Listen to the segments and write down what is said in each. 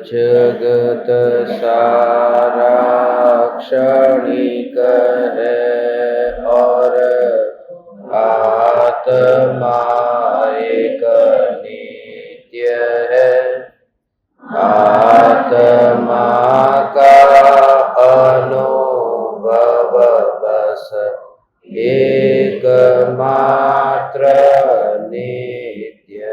जगत सारा क्षणिक है और आत्मा एक नित्य है। आत्मा का अनुभव बस एकमात्र नित्य है।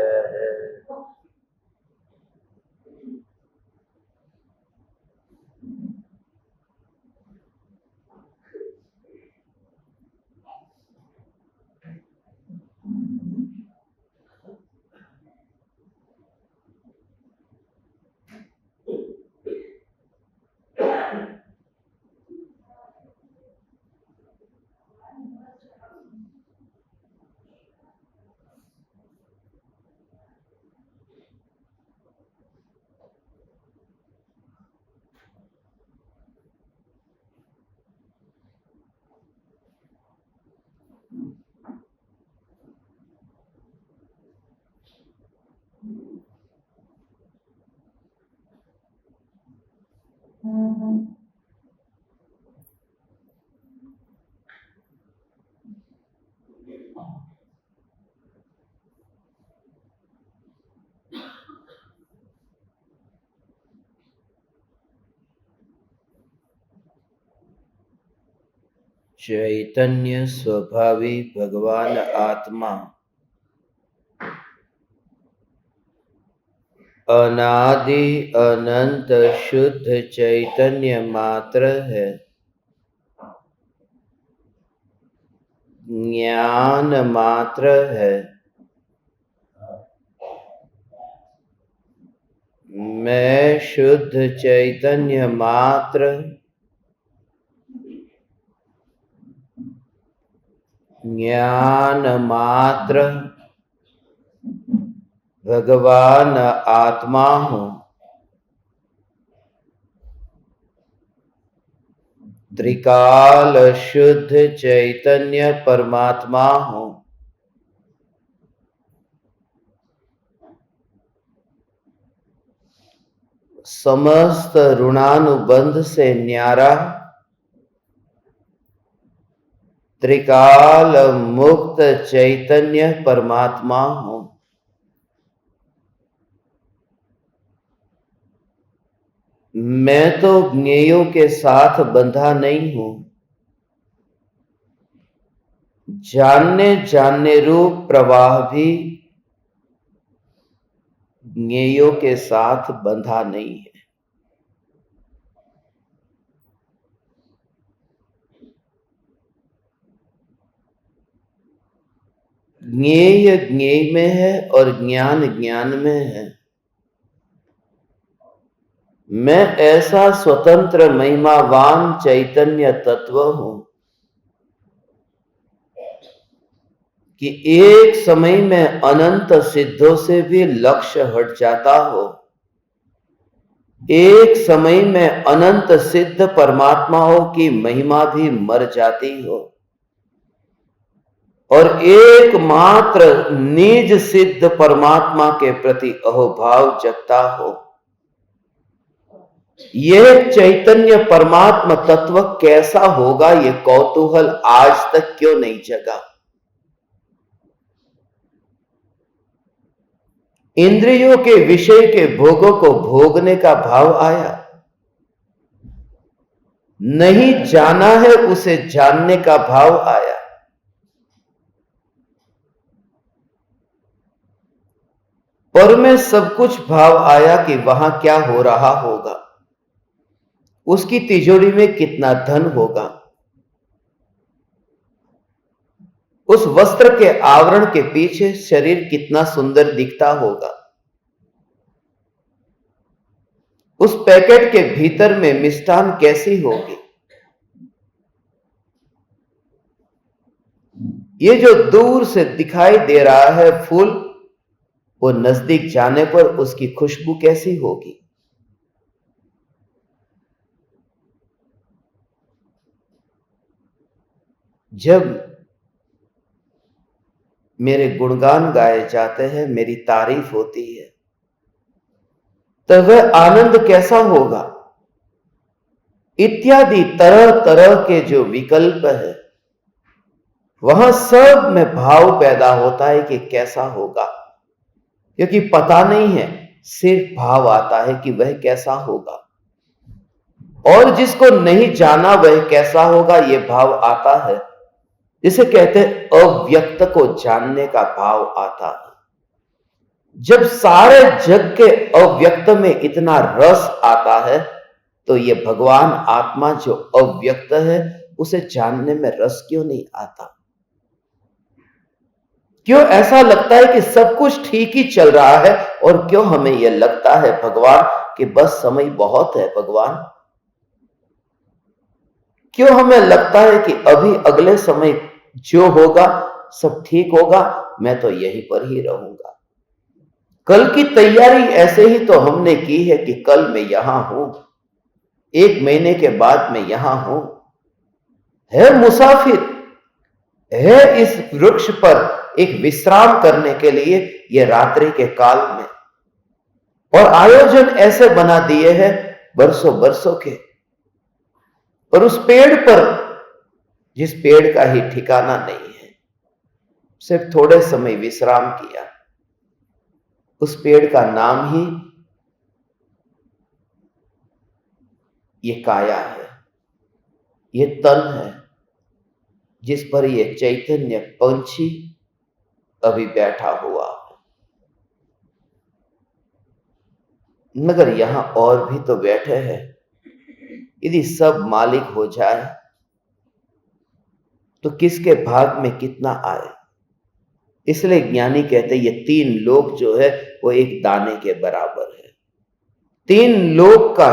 चैतन्य स्वभावी भगवान आत्मा अनादि अनंत शुद्ध चैतन्य मात्र है। ज्ञान मात्र है। मैं शुद्ध चैतन्य मात्र ज्ञान मात्र भगवान आत्मा हूँ। त्रिकाल शुद्ध चैतन्य परमात्मा हूँ। समस्त ऋणानुबंध से न्यारा त्रिकाल मुक्त चैतन्य परमात्मा हूँ। मैं तो ज्ञेयों के साथ बंधा नहीं हूँ। जानने रूप प्रवाह भी ज्ञेयों के साथ बंधा नहीं है। ज्ञेय ज्ञेय में है और ज्ञान ज्ञान में है। मैं ऐसा स्वतंत्र महिमावान चैतन्य तत्व हूं कि एक समय में अनंत सिद्धों से भी लक्ष्य हट जाता हो। एक समय में अनंत सिद्ध परमात्माओं की महिमा भी मर जाती हो और एकमात्र निज सिद्ध परमात्मा के प्रति अहोभाव जगता हो। यह चैतन्य परमात्मा तत्व कैसा होगा, यह कौतूहल आज तक क्यों नहीं जगा? इंद्रियों के विषय के भोगों को भोगने का भाव आया, नहीं जाना है उसे जानने का भाव आया। पर में सब कुछ भाव आया कि वहां क्या हो रहा होगा, उसकी तिजोरी में कितना धन होगा, उस वस्त्र के आवरण के पीछे शरीर कितना सुंदर दिखता होगा, उस पैकेट के भीतर में मिष्ठान कैसी होगी। ये जो दूर से दिखाई दे रहा है फूल, वो नजदीक जाने पर उसकी खुशबू कैसी होगी। जब मेरे गुणगान गाए जाते हैं, मेरी तारीफ होती है, तो वह आनंद कैसा होगा, इत्यादि तरह तरह के जो विकल्प है, वहां सब में भाव पैदा होता है कि कैसा होगा, क्योंकि पता नहीं है, सिर्फ भाव आता है कि वह कैसा होगा। और जिसको नहीं जाना वह कैसा होगा, यह भाव आता है। जिसे कहते हैं अव्यक्त को जानने का भाव आता है। जब सारे जग के अव्यक्त में इतना रस आता है, तो यह भगवान आत्मा जो अव्यक्त है, उसे जानने में रस क्यों नहीं आता? क्यों ऐसा लगता है कि सब कुछ ठीक ही चल रहा है, और क्यों हमें यह लगता है भगवान कि बस समय बहुत है भगवान? क्यों हमें लगता है कि अभी अगले समय जो होगा सब ठीक होगा, मैं तो यहीं पर ही रहूंगा। कल की तैयारी ऐसे ही तो हमने की है कि कल मैं यहां हूं, 1 महीने के बाद मैं यहां हूं। है मुसाफिर, है इस वृक्ष पर एक विश्राम करने के लिए, यह रात्रि के काल में। और आयोजन ऐसे बना दिए हैं बरसों बरसों के, और उस पेड़ पर, जिस पेड़ का ही ठिकाना नहीं है, सिर्फ थोड़े समय विश्राम किया। उस पेड़ का नाम ही ये काया है, ये तन है, जिस पर ये चैतन्य पंछी अभी बैठा हुआ है। मगर यहां और भी तो बैठे हैं। यदि सब मालिक हो जाए तो किसके भाग में कितना आए? इसलिए ज्ञानी कहते हैं ये 3 लोक जो है वो एक दाने के बराबर है। 3 लोक का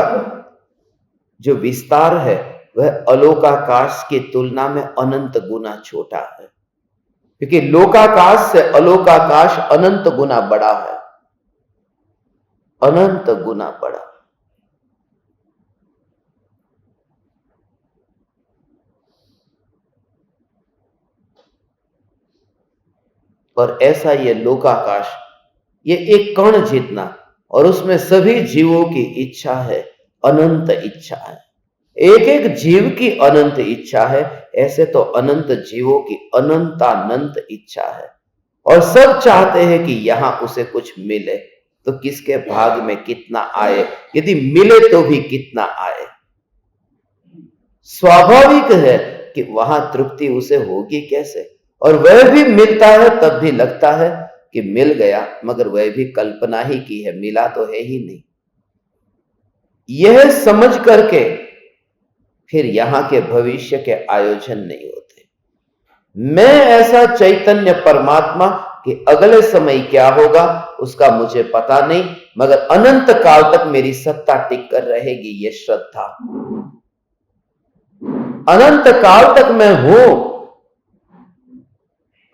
जो विस्तार है वह अलोकाकाश की तुलना में अनंत गुना छोटा है, क्योंकि लोकाकाश से अलोकाकाश अनंत गुना बड़ा है, अनंत गुना बड़ा। और ऐसा ये लोकाकाश, ये एक कण जितना, और उसमें सभी जीवों की इच्छा है, अनंत इच्छा है। एक एक जीव की अनंत इच्छा है, ऐसे तो अनंत जीवों की अनंतानंत इच्छा है। और सब चाहते हैं कि यहां उसे कुछ मिले, तो किसके भाग में कितना आए? यदि मिले तो भी कितना आए? स्वाभाविक है कि वहां तृप्ति उसे होगी कैसे? और वह भी मिलता है तब भी लगता है कि मिल गया, मगर वह भी कल्पना ही की है, मिला तो है ही नहीं। यह समझ करके फिर यहां के भविष्य के आयोजन नहीं होते। मैं ऐसा चैतन्य परमात्मा कि अगले समय क्या होगा उसका मुझे पता नहीं, मगर अनंत काल तक मेरी सत्ता टिक कर रहेगी, यह श्रद्धा। अनंत काल तक मैं हूं,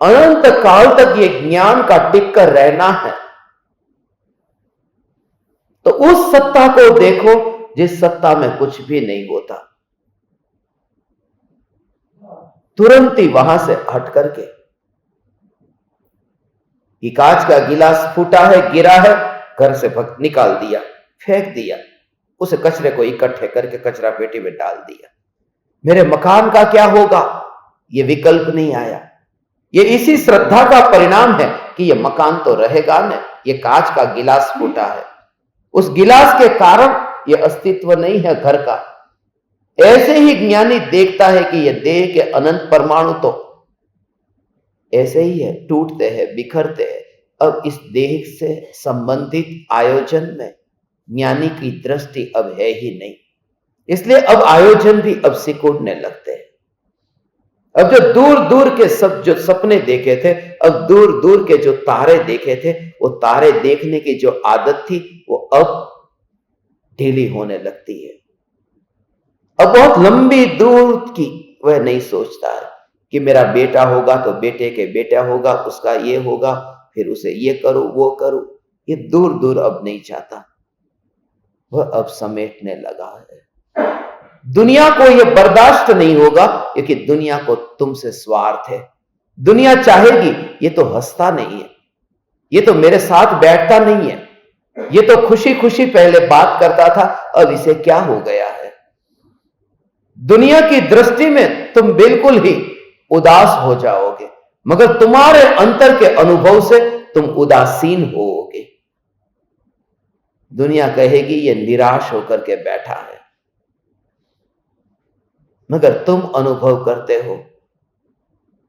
अनंत काल तक ये ज्ञान का टिक कर रहना है। तो उस सत्ता को देखो जिस सत्ता में कुछ भी नहीं होता। तुरंत ही वहां से हट करके, ये कांच का गिलास फूटा है, गिरा है, घर से निकाल दिया, फेंक दिया, उसे कचरे को इकट्ठे करके कचरा पेटी में डाल दिया। मेरे मकान का क्या होगा, यह विकल्प नहीं आया। ये इसी श्रद्धा का परिणाम है कि यह मकान तो रहेगा न, ये कांच का गिलास फूटा है, उस गिलास के कारण यह अस्तित्व नहीं है घर का। ऐसे ही ज्ञानी देखता है कि यह देह के अनंत परमाणु तो ऐसे ही है, टूटते हैं, बिखरते हैं। अब इस देह से संबंधित आयोजन में ज्ञानी की दृष्टि अब है ही नहीं, इसलिए अब आयोजन भी अब सिकुड़ने लगते हैं। अब जो दूर दूर के सब जो सपने देखे थे, अब दूर दूर के जो तारे देखे थे, वो तारे देखने की जो आदत थी वो अब ढीली होने लगती है। अब बहुत लंबी दूर की वह नहीं सोचता है कि मेरा बेटा होगा तो बेटे के बेटा होगा, उसका ये होगा, फिर उसे ये करूं वो करूं। ये दूर दूर अब नहीं चाहता, वह अब समेटने लगा है। दुनिया को यह बर्दाश्त नहीं होगा, क्योंकि दुनिया को तुमसे स्वार्थ है। दुनिया चाहेगी, ये तो हंसता नहीं है, ये तो मेरे साथ बैठता नहीं है, ये तो खुशी खुशी पहले बात करता था, अब इसे क्या हो गया है? दुनिया की दृष्टि में तुम बिल्कुल ही उदास हो जाओगे, मगर तुम्हारे अंतर के अनुभव से तुम उदासीन होोगे। दुनिया कहेगी ये निराश होकर के बैठा है, मगर तुम अनुभव करते हो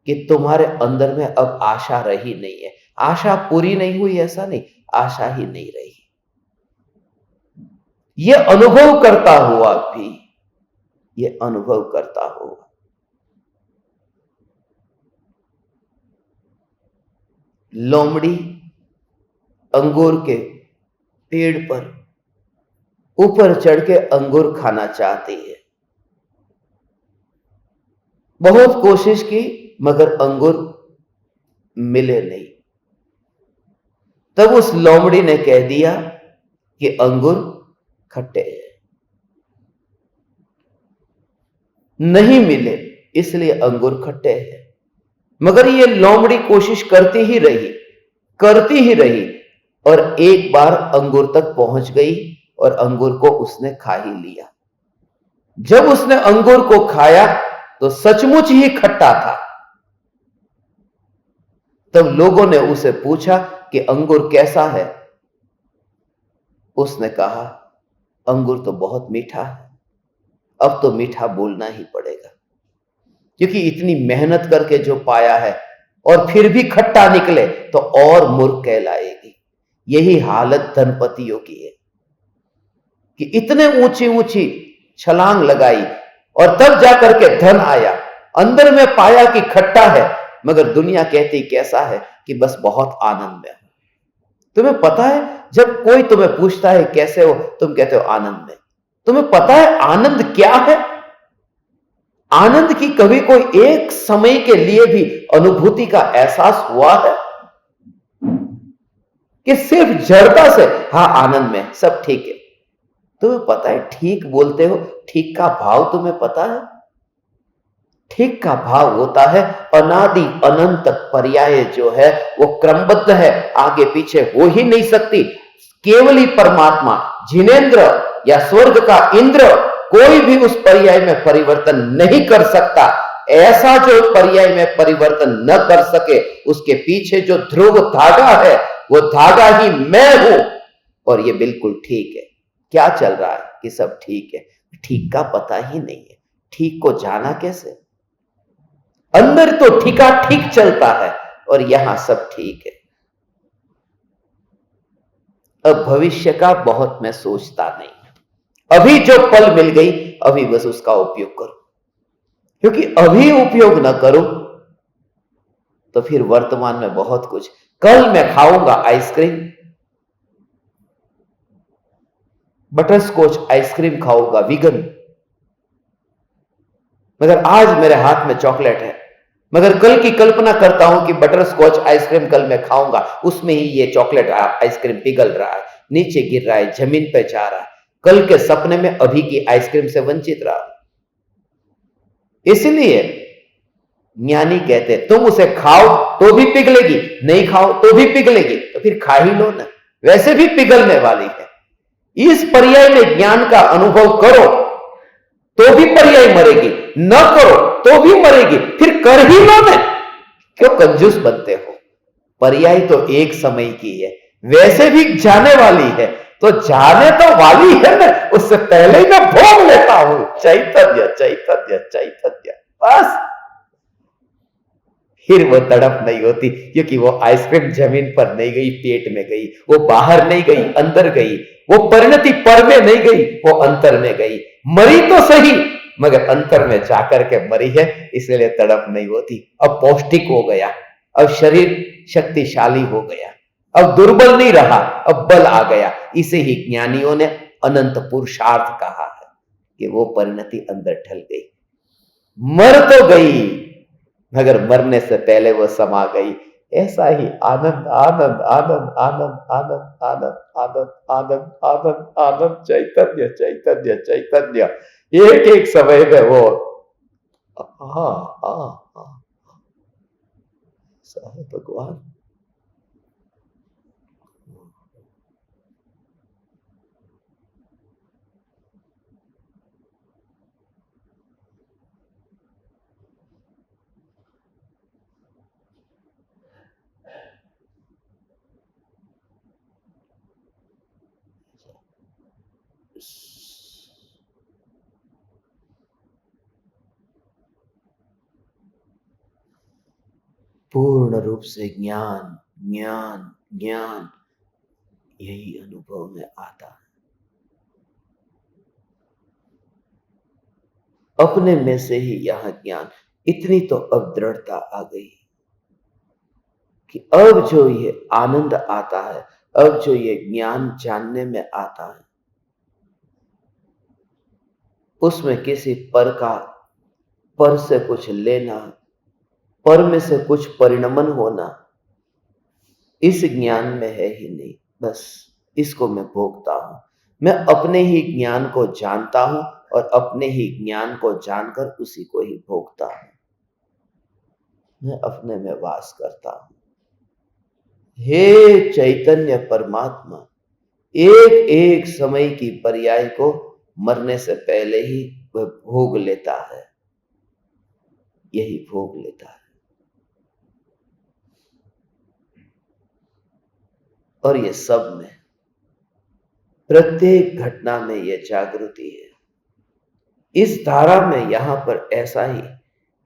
कि तुम्हारे अंदर में अब आशा रही नहीं है। आशा पूरी नहीं हुई ऐसा नहीं, आशा ही नहीं रही। ये अनुभव करता हुआ भी, ये अनुभव करता हुआ लोमड़ी अंगूर के पेड़ पर ऊपर चढ़ के अंगूर खाना चाहती है। बहुत कोशिश की मगर अंगूर मिले नहीं। तब उस लोमड़ी ने कह दिया कि अंगूर खट्टे हैं, नहीं मिले इसलिए अंगूर खट्टे हैं। मगर ये लोमड़ी कोशिश करती ही रही और एक बार अंगूर तक पहुंच गई और अंगूर को उसने खा ही लिया। जब उसने अंगूर को खाया तो सचमुच ही खट्टा था। तब लोगों ने उसे पूछा कि अंगूर कैसा है? उसने कहा अंगूर तो बहुत मीठा है। अब तो मीठा बोलना ही पड़ेगा, क्योंकि इतनी मेहनत करके जो पाया है और फिर भी खट्टा निकले तो और मूर्ख कहलाएगी। यही हालत धनपतियों की है कि इतने ऊंची ऊंची छलांग लगाई और तब जाकर के धन आया। अंदर में पाया कि खट्टा है, मगर दुनिया कहती कैसा है कि बस बहुत आनंद में। तुम्हें पता है जब कोई तुम्हें पूछता है कैसे हो, तुम कहते हो आनंद में। तुम्हें पता है आनंद क्या है? आनंद की कभी कोई एक समय के लिए भी अनुभूति का एहसास हुआ है कि सिर्फ जड़ता से हाँ आनंद में सब ठीक है? तुम्हें पता है ठीक बोलते हो, ठीक का भाव तुम्हें पता है? ठीक का भाव होता है अनादि अनंत पर्याय जो है वो क्रमबद्ध है, आगे पीछे हो ही नहीं सकती। केवल ही परमात्मा जिनेंद्र या स्वर्ग का इंद्र कोई भी उस पर्याय में परिवर्तन नहीं कर सकता। ऐसा जो पर्याय में परिवर्तन न कर सके उसके पीछे जो ध्रुव धागा है वो धागा ही मैं हूं। और ये बिल्कुल ठीक है। क्या चल रहा है कि सब ठीक है? ठीक का पता ही नहीं है। ठीक को जाना कैसे? अंदर तो ठीका ठीक चलता है और यहां सब ठीक है। अब भविष्य का बहुत मैं सोचता नहीं। अभी जो पल मिल गई अभी बस उसका उपयोग करो, क्योंकि अभी उपयोग ना करो तो फिर वर्तमान में बहुत कुछ। कल मैं खाऊंगा आइसक्रीम, बटर स्कॉच आइसक्रीम खाऊंगा वीगन, मगर आज मेरे हाथ में चॉकलेट है। मगर कल की कल्पना करता हूं कि बटर स्कॉच आइसक्रीम कल मैं खाऊंगा, उसमें ही ये चॉकलेट आइसक्रीम पिघल रहा है, नीचे गिर रहा है, जमीन पे जा रहा है। कल के सपने में अभी की आइसक्रीम से वंचित रहा। इसलिए ज्ञानी कहते तुम उसे खाओ तो भी पिघलेगी, नहीं खाओ तो भी पिघलेगी, तो फिर खा ही लो ना, वैसे भी पिघलने वाली है। इस पर्याय में ज्ञान का अनुभव करो तो भी पर्याय मरेगी, न करो तो भी मरेगी, फिर कर ही लो ना। क्यों कंजूस बनते हो? पर्याय तो एक समय की है, वैसे भी जाने वाली है, तो जाने तो वाली है ना, उससे पहले ही मैं भोग लेता हूं चैतन्य चैतन्य चैतन्य। बस फिर वो तड़प नहीं होती, क्योंकि वो आइसक्रीम जमीन पर नहीं गई, पेट में गई। वो बाहर नहीं गई, अंदर गई। वो परिणति पर में नहीं गई, वो अंतर में गई। मरी तो सही मगर अंतर में जाकर के मरी है, इसलिए तड़प नहीं होती। अब पौष्टिक हो गया, अब शरीर शक्तिशाली हो गया, अब दुर्बल नहीं रहा, अब बल आ गया। इसे ही ज्ञानियों ने अनंत पुरुषार्थ कहा है कि वो परिणति अंदर ढल गई। मर तो गई मगर मरने से पहले वो समा गई। ऐसा ही आनंद आनंद आनंद आनंद आनंद आनंद आनंद आनंद आनंद आनंद चैतन्य चैतन्य चैतन्य एक एक समय में वो भगवान। पूर्ण रूप से ज्ञान ज्ञान ज्ञान यही अनुभव में आता है। अपने में से ही यह ज्ञान, इतनी तो अब दृढ़ता आ गई कि अब जो ये आनंद आता है, अब जो ये ज्ञान जानने में आता है, उसमें किसी पर से कुछ लेना, पर में से कुछ परिणमन होना, इस ज्ञान में है ही नहीं। बस इसको मैं भोगता हूं। मैं अपने ही ज्ञान को जानता हूं और अपने ही ज्ञान को जानकर उसी को ही भोगता हूं। मैं अपने में वास करता हूं। हे चैतन्य परमात्मा, एक एक समय की पर्याय को मरने से पहले ही वह भोग लेता है, यही भोग लेता है। और ये सब में, प्रत्येक घटना में यह जागृति है। इस धारा में यहां पर ऐसा ही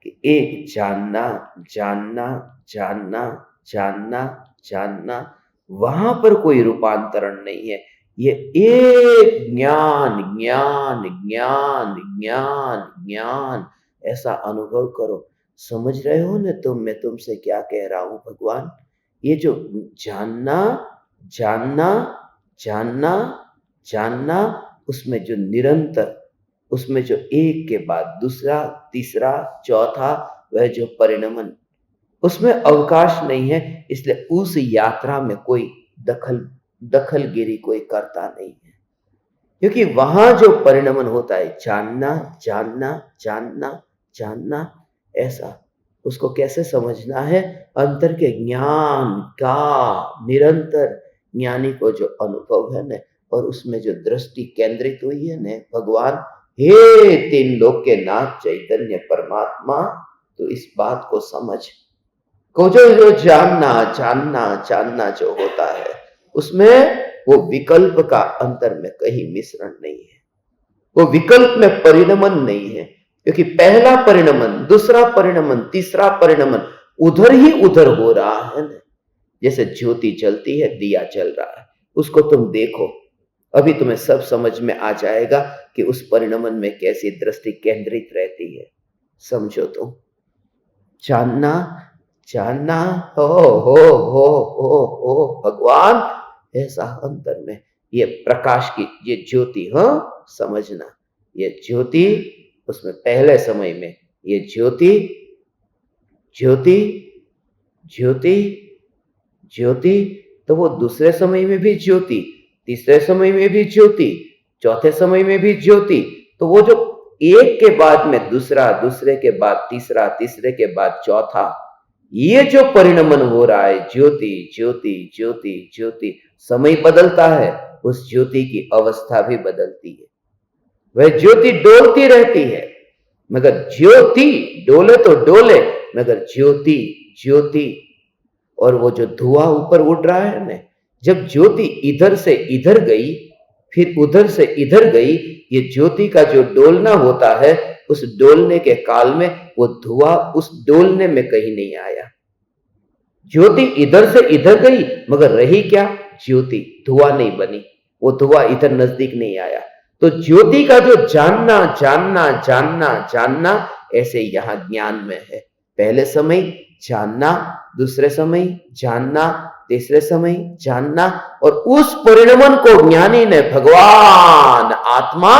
कि एक जानना जानना जानना जानना जानना, वहां पर कोई रूपांतरण नहीं है। ये एक ज्ञान ज्ञान ज्ञान ज्ञान ज्ञान, ऐसा अनुभव करो। समझ रहे हो ना मैं तुमसे क्या कह रहा हूं भगवान? ये जो जानना जानना जानना जानना, उसमें जो निरंतर, उसमें जो एक के बाद दूसरा तीसरा चौथा, वह जो परिणमन, उसमें अवकाश नहीं है। इसलिए उस यात्रा में कोई दखलगिरी कोई करता नहीं है, क्योंकि वहां जो परिणमन होता है, जानना जानना जानना जानना, ऐसा उसको कैसे समझना है? अंतर के ज्ञान का निरंतर ज्ञानी को जो अनुभव है न, और उसमें जो दृष्टि केंद्रित हुई है न, भगवान हे तीन लोक के नाथ चैतन्य परमात्मा, तो इस बात को समझ को जो जानना जानना जानना जो होता है, उसमें वो विकल्प का अंतर में कहीं मिश्रण नहीं है, वो विकल्प में परिणमन नहीं है। क्योंकि पहला परिणमन, दूसरा परिणमन, तीसरा परिणमन उधर ही उधर हो रहा है ना। जैसे ज्योति जलती है, दिया जल रहा है, उसको तुम देखो, अभी तुम्हें सब समझ में आ जाएगा कि उस परिणमन में कैसी दृष्टि केंद्रित रहती है। समझो तुम। जानना जानना, हो भगवान, ऐसा अंतर में ये प्रकाश की ये ज्योति, हाँ समझना, ये ज्योति, उसमें पहले समय में ये ज्योति ज्योति ज्योति ज्योति, तो वो दूसरे समय में भी ज्योति, तीसरे समय में भी ज्योति, चौथे समय में भी ज्योति। तो वो जो एक के बाद में दूसरा, दूसरे के बाद तीसरा, तीसरे के बाद चौथा, ये जो परिणमन हो रहा है, ज्योति ज्योति ज्योति ज्योति, समय बदलता है, उस ज्योति की अवस्था भी बदलती है। वह ज्योति डोलती रहती है, मगर ज्योति डोले तो डोले, मगर ज्योति ज्योति। और वो जो धुआं ऊपर उड़ रहा है ना, जब ज्योति इधर से इधर गई, फिर उधर से इधर गई, ये ज्योति का जो डोलना होता है, उस डोलने के काल में वो धुआं उस डोलने में कहीं नहीं आया। ज्योति इधर से इधर गई, मगर रही क्या? ज्योति, धुआं नहीं बनी, वो धुआं इधर नजदीक नहीं आया। तो ज्योति का जो जानना जानना जानना जानना, ऐसे यहां ज्ञान में है। पहले समय जानना, दूसरे समय जानना, तीसरे समय जानना, और उस परिणमन को ज्ञानी ने, भगवान आत्मा,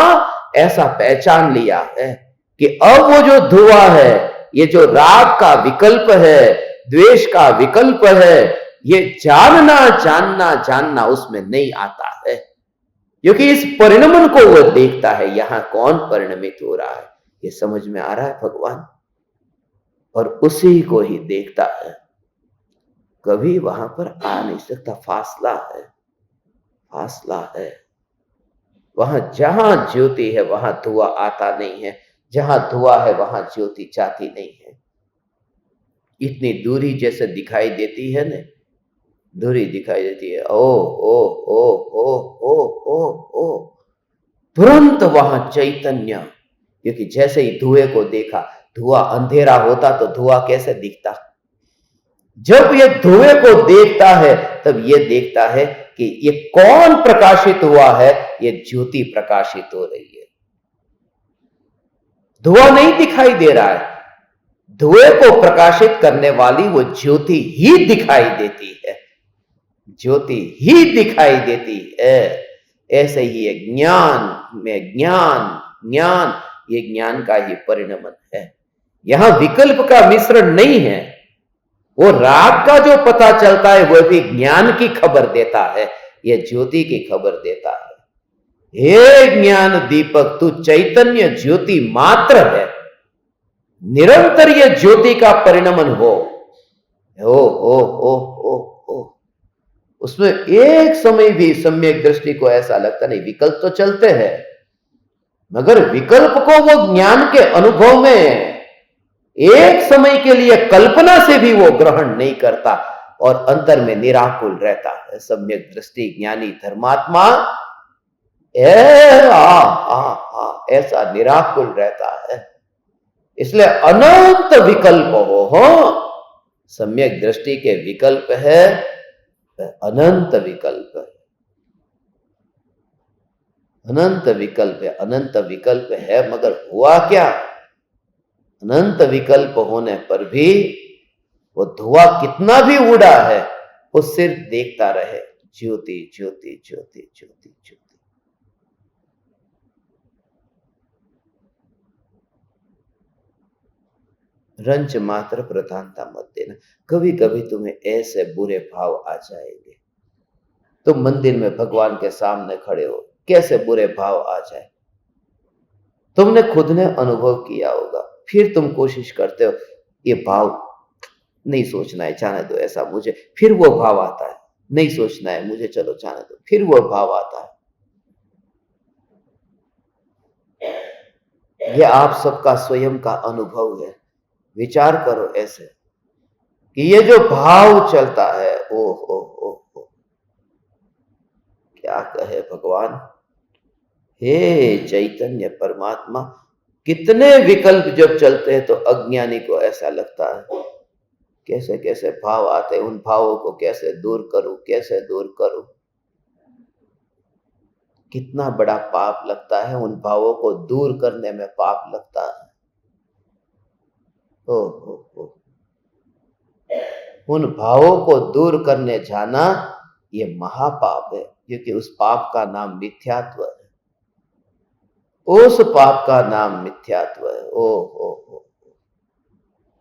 ऐसा पहचान लिया है कि अब वो जो धुआं है, ये जो राग का विकल्प है, द्वेष का विकल्प है, ये जानना जानना जानना उसमें नहीं आता है, क्योंकि इस परिणमन को वो देखता है। यहां कौन परिणमित हो रहा है, ये समझ में आ रहा है भगवान, और उसी को ही देखता है। कभी वहां पर आ नहीं सकता, फासला है, फासला है। वहां जहां ज्योति है वहां धुआं आता नहीं है, जहां धुआं है वहां ज्योति जाती नहीं है। इतनी दूरी जैसे दिखाई देती है ना, दूरी दिखाई देती है, ओ ओ ओ ओ ओ ओ ओ, तुरंत वहां चैतन्य, क्योंकि जैसे ही धुएं को देखा, धुआं अंधेरा होता तो धुआं कैसे दिखता, जब ये धुएं को देखता है तब ये देखता है कि ये कौन प्रकाशित हुआ है, ये ज्योति प्रकाशित हो रही है। धुआं नहीं दिखाई दे रहा है, धुएं को प्रकाशित करने वाली वो ज्योति ही दिखाई देती है, ज्योति ही दिखाई देती है। ऐसे ही ज्ञान में ज्ञान ये ज्ञान का ही परिणमन है। यहां विकल्प का मिश्रण नहीं है। वो राग का जो पता चलता है वह भी ज्ञान की खबर देता है, यह ज्योति की खबर देता है। हे ज्ञान दीपक, तू चैतन्य ज्योति मात्र है, निरंतर यह ज्योति का परिणमन हो। ओ उसमें एक समय भी सम्यक दृष्टि को ऐसा लगता नहीं, विकल्प तो चलते हैं, मगर विकल्प को वो ज्ञान के अनुभव में एक समय के लिए कल्पना से भी वो ग्रहण नहीं करता और अंतर में निराकुल रहता है। सम्यक दृष्टि ज्ञानी धर्मात्मा ऐसा निराकुल रहता है। इसलिए अनंत विकल्प हो, सम्यक दृष्टि के विकल्प है, अनंत विकल्प है, अनंत विकल्प है, अनंत विकल्प है। मगर हुआ क्या, अनंत विकल्प होने पर भी वो धुआं कितना भी उड़ा है, वो सिर्फ देखता रहे, ज्योति ज्योति ज्योति ज्योति ज्योति। रंच मात्र प्रधानता मत देना। कभी कभी तुम्हें ऐसे बुरे भाव आ जाएंगे, तुम मंदिर में भगवान के सामने खड़े हो, कैसे बुरे भाव आ जाए, तुमने खुद ने अनुभव किया होगा। फिर तुम कोशिश करते हो ये भाव नहीं सोचना है, जाने दो ऐसा मुझे, फिर वो भाव आता है, नहीं सोचना है मुझे, चलो जाने दो, फिर वो भाव आता है। यह आप सबका स्वयं का अनुभव है। विचार करो ऐसे कि ये जो भाव चलता है, ओ क्या कहे भगवान, हे चैतन्य परमात्मा, कितने विकल्प जब चलते हैं तो अज्ञानी को ऐसा लगता है कैसे कैसे भाव आते हैं, उन भावों को कैसे दूर करूं, कैसे दूर करूं। कितना बड़ा पाप लगता है, उन भावों को दूर करने में पाप लगता है। ओ उन भावों को दूर करने जाना ये महापाप है, क्योंकि उस पाप का नाम मिथ्यात्व है, उस पाप का नाम मिथ्यात्व है।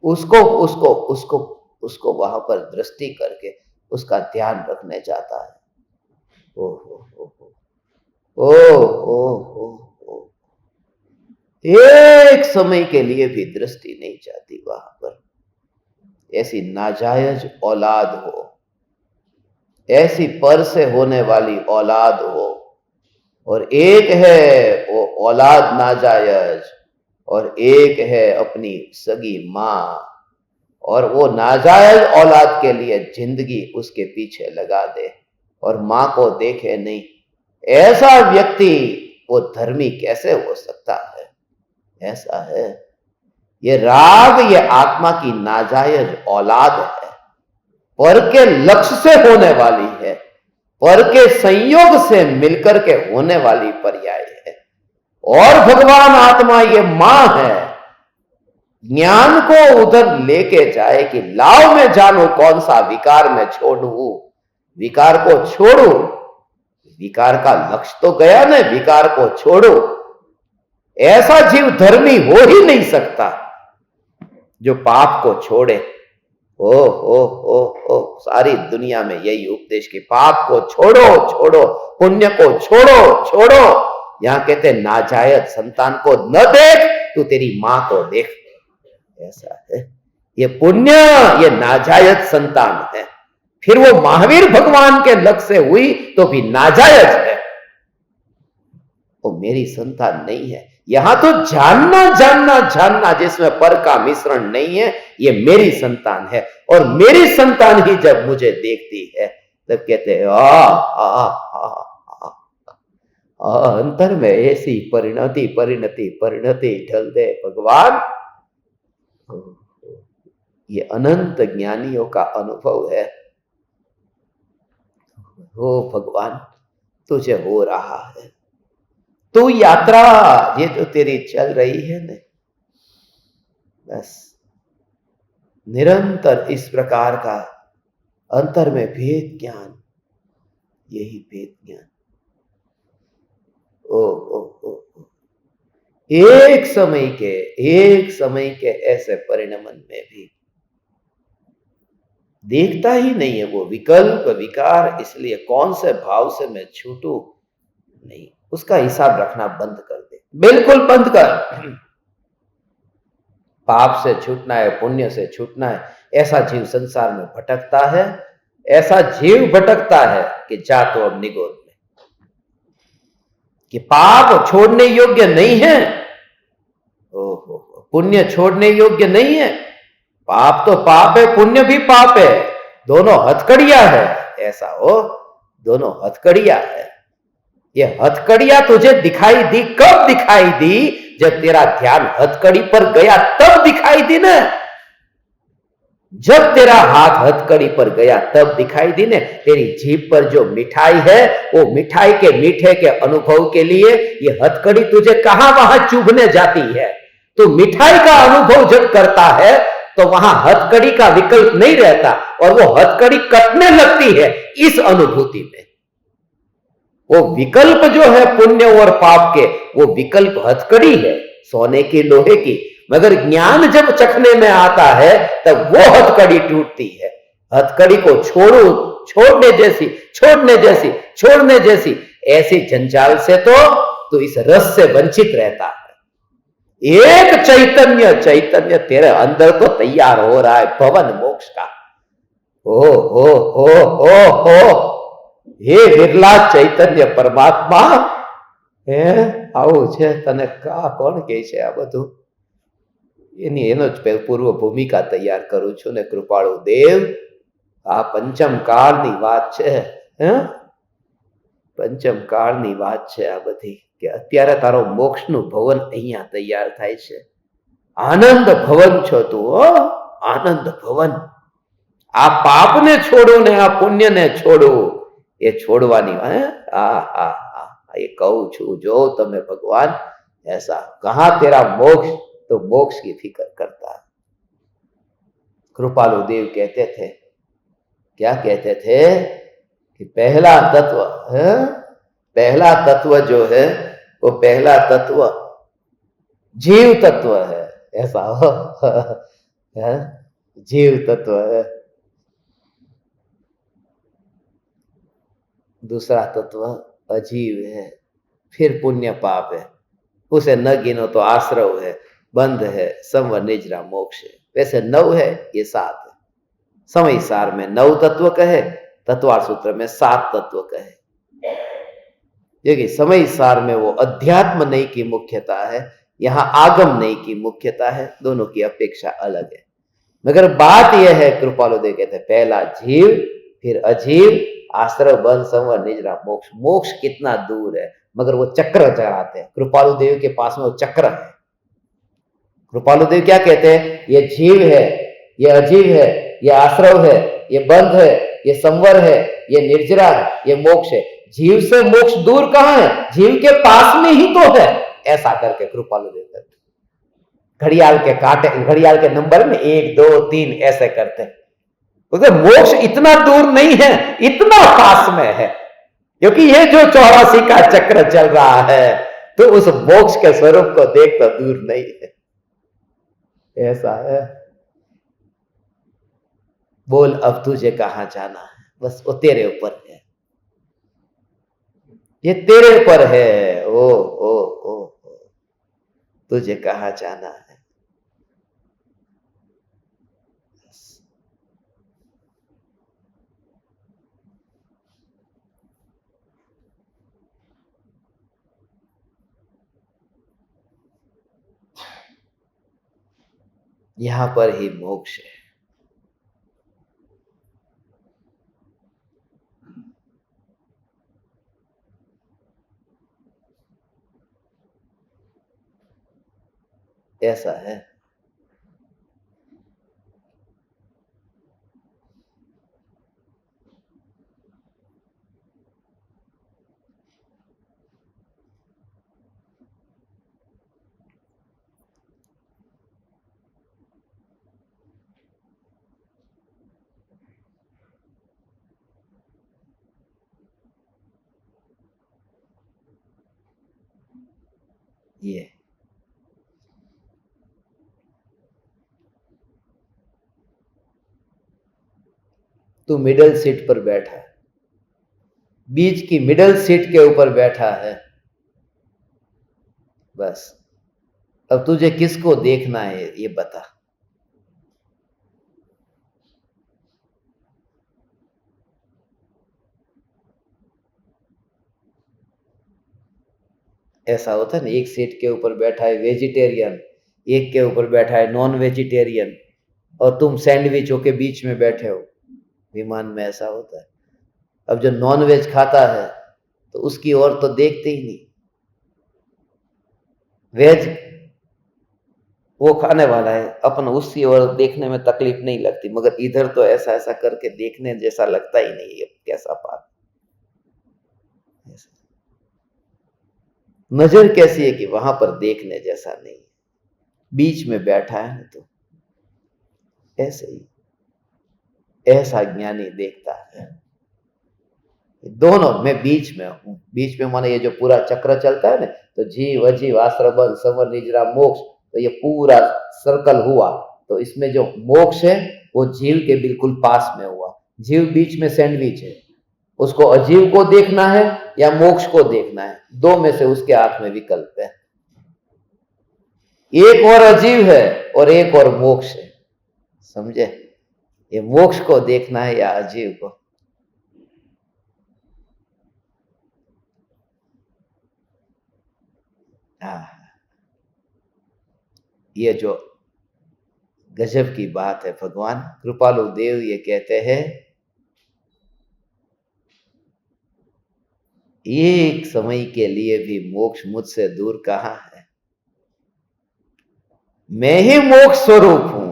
उसको उसको उसको उसको वहां पर दृष्टि करके उसका ध्यान रखने जाता है। एक समय के लिए भी दृष्टि नहीं जाती वहां पर। ऐसी नाजायज औलाद हो, ऐसी पर से होने वाली औलाद हो, और एक है वो औलाद नाजायज और एक है अपनी सगी मां, और वो नाजायज औलाद के लिए जिंदगी उसके पीछे लगा दे और मां को देखे नहीं। ऐसा व्यक्ति वो धर्मी कैसे हो सकता है? ऐसा है, ये राग ये आत्मा की नाजायज औलाद है, पर के लक्ष्य से होने वाली है, पर के संयोग से मिलकर के होने वाली पर्याय है। और भगवान आत्मा ये मां है, ज्ञान को उधर लेके जाए कि लाओ मैं जानू कौन सा विकार में छोड़ू, विकार को छोड़ू। विकार का लक्ष्य तो गया ना, विकार को छोड़ो। ऐसा जीव धर्मी हो ही नहीं सकता जो पाप को छोड़े। ओ सारी दुनिया में यही उपदेश कि पाप को छोड़ो छोड़ो, पुण्य को छोड़ो छोड़ो। यहां कहते नाजायज संतान को न देख, तू तेरी मां को देख। ऐसा है, ये पुण्य ये नाजायज संतान है, फिर वो महावीर भगवान के लक्ष्य से हुई तो भी नाजायज है, वो मेरी संतान नहीं है। यहां तो जानना जानना जानना जिसमें पर का मिश्रण नहीं है, ये मेरी संतान है। और मेरी संतान ही जब मुझे देखती है तब कहते हैं अंतर में ऐसी परिणति परिणति परिणति ढल दे भगवान। ये अनंत ज्ञानियों का अनुभव है। हो भगवान, तुझे हो रहा है। तू यात्रा ये जो तेरी चल रही है ना, बस निरंतर इस प्रकार का अंतर में भेद ज्ञान, यही भेद ज्ञान। ओ ओ ओ ओ। एक समय के ऐसे परिणमन में भी देखता ही नहीं है वो विकल्प विकार, इसलिए कौन से भाव से मैं छूटू नहीं, उसका हिसाब रखना बंद कर दे, बिल्कुल बंद कर। पाप से छूटना है, पुण्य से छूटना है, ऐसा जीव संसार में भटकता है, ऐसा जीव भटकता है कि जा तो अब निगोद में, कि पाप छोड़ने योग्य नहीं है, ओहो, पुण्य छोड़ने योग्य नहीं है। पाप तो पाप है, पुण्य भी पाप है, दोनों हथकड़िया है। ऐसा हो, दोनों हथकड़िया है। ये हथकड़िया तुझे दिखाई दी, कब दिखाई दी? जब तेरा ध्यान हथकड़ी पर गया तब दिखाई दी ना। जब तेरा हाथ हथकड़ी पर गया तब दिखाई दी ने। तेरी जीभ पर जो मिठाई है, वो मिठाई के मीठे के अनुभव के लिए ये हथकड़ी तुझे कहां वहां चुभने जाती है। तो मिठाई का अनुभव जब करता है तो वहां हथकड़ी का विकल्प नहीं रहता, और वो हथकड़ी कटने लगती है इस अनुभूति में। वो विकल्प जो है पुण्य और पाप के, वो विकल्प हथकड़ी है, सोने की लोहे की। मगर ज्ञान जब चखने में आता है तब वो हथकड़ी टूटती है। हथकड़ी को छोड़ने जैसी ऐसी जंजाल से तो इस रस से वंचित रहता है। एक चैतन्य तेरे अंदर तो तैयार हो रहा है भवन मोक्ष का। ओ हे विरला चैतन्य परमात्मा, હે આવું છે તને કોણ કહે છે આ બધું? એનો જ પૂર્વ ભૂમિકા તૈયાર કરું છું ને કૃપાળુ દેવ। આ પંચમ કાળની વાત છે, હે પંચમ કાળની વાત છે આ બધી, કે અત્યારે તારો મોક્ષનું ભવન અહીંયા તૈયાર થાય છે। આનંદ ભવન છો તું, હો આનંદ ભવન। આ પાપને છોડો ને આ પુણ્યને છોડો, એ છોડવાની ये कहूं छू जो तमे भगवान ऐसा कहां तेरा मोक्ष, तो मोक्ष की फिक्र करता है। कृपालु देव कहते थे, क्या कहते थे कि पहला तत्व है, पहला तत्व जो है वो पहला तत्व जीव तत्व है। ऐसा हो है? जीव तत्व है। दूसरा तत्व अजीव है, फिर पुण्य पाप है, उसे न गिनो तो आश्रव है, बंध है, संवर निजरा मोक्ष है। वैसे 9 है, ये 7 है। समय सार में 9 तत्व कहे, तत्वार सूत्र में 7 तत्व कहे। क्योंकि समय सार में वो अध्यात्म नहीं की मुख्यता है, यहां आगम नहीं की मुख्यता है, दोनों की अपेक्षा अलग है। मगर बात यह है, कृपालु देव कहते हैं पहला जीव, फिर अजीव, आश्रय, बंध, संवर, निजरा, मोक्ष। मोक्ष कितना दूर है, मगर वो चक्र चलाते हैं। कृपालु देव के पास में वो चक्र है। कृपालु देव क्या कहते हैं? ये जीव है, ये अजीव है, ये आश्रय है, ये बंध है, ये संवर है, ये निर्जरा है, ये मोक्ष है। जीव से मोक्ष दूर कहां है? जीव के पास में ही तो है। ऐसा करके कृपालु देव कहते, घड़ियाल के कांटे, घड़ियाल के नंबर में 1 2 3 ऐसे करते हैं। तो मोक्ष इतना दूर नहीं है, इतना पास में है। क्योंकि ये जो 84 का चक्र चल रहा है, तो उस मोक्ष के स्वरूप को देख तो दूर नहीं है। ऐसा है। बोल अब तुझे कहां जाना है, बस वो तेरे ऊपर है, ये तेरे पर है। ओ तुझे कहां जाना है। यहां पर ही मोक्ष है। ऐसा है। ये तू मिडल सीट पर बैठा है, बीच की मिडल सीट के ऊपर बैठा है। बस अब तुझे किसको देखना है ये बता। ऐसा होता है ना, एक सीट के ऊपर बैठा है वेजिटेरियन, एक के ऊपर बैठा है नॉन वेजिटेरियन, और तुम सैंडविचों के बीच में बैठे हो। विमान में ऐसा होता है। अब जो नॉन वेज खाता है तो उसकी ओर तो देखते ही नहीं, वेज वो खाने वाला है, अपन उसकी ओर देखने में तकलीफ नहीं लगती, मगर इधर तो ऐसा ऐसा करके देखने जैसा लगता ही नहीं है। कैसा पाप। नजर कैसी है कि वहां पर देखने जैसा नहीं है, बीच में बैठा है ना, तो ऐसे ही ऐसा ज्ञानी देखता है। दोनों में बीच में हूं। बीच में माने ये जो पूरा चक्र चलता है ना, तो जीव अजीव आश्रबल समर निजरा मोक्ष, तो ये पूरा सर्कल हुआ। तो इसमें जो मोक्ष है वो जीव के बिल्कुल पास में हुआ। जीव बीच में सैंडविच है, उसको अजीव को देखना है या मोक्ष को देखना है, दो में से उसके हाथ में विकल्प है। एक और अजीव है और एक और मोक्ष है, समझे। ये मोक्ष को देखना है या अजीव को। ये जो गजब की बात है, भगवान कृपालु देव ये कहते हैं, एक समय के लिए भी मोक्ष मुझसे दूर कहां है। मैं ही मोक्ष स्वरूप हूं,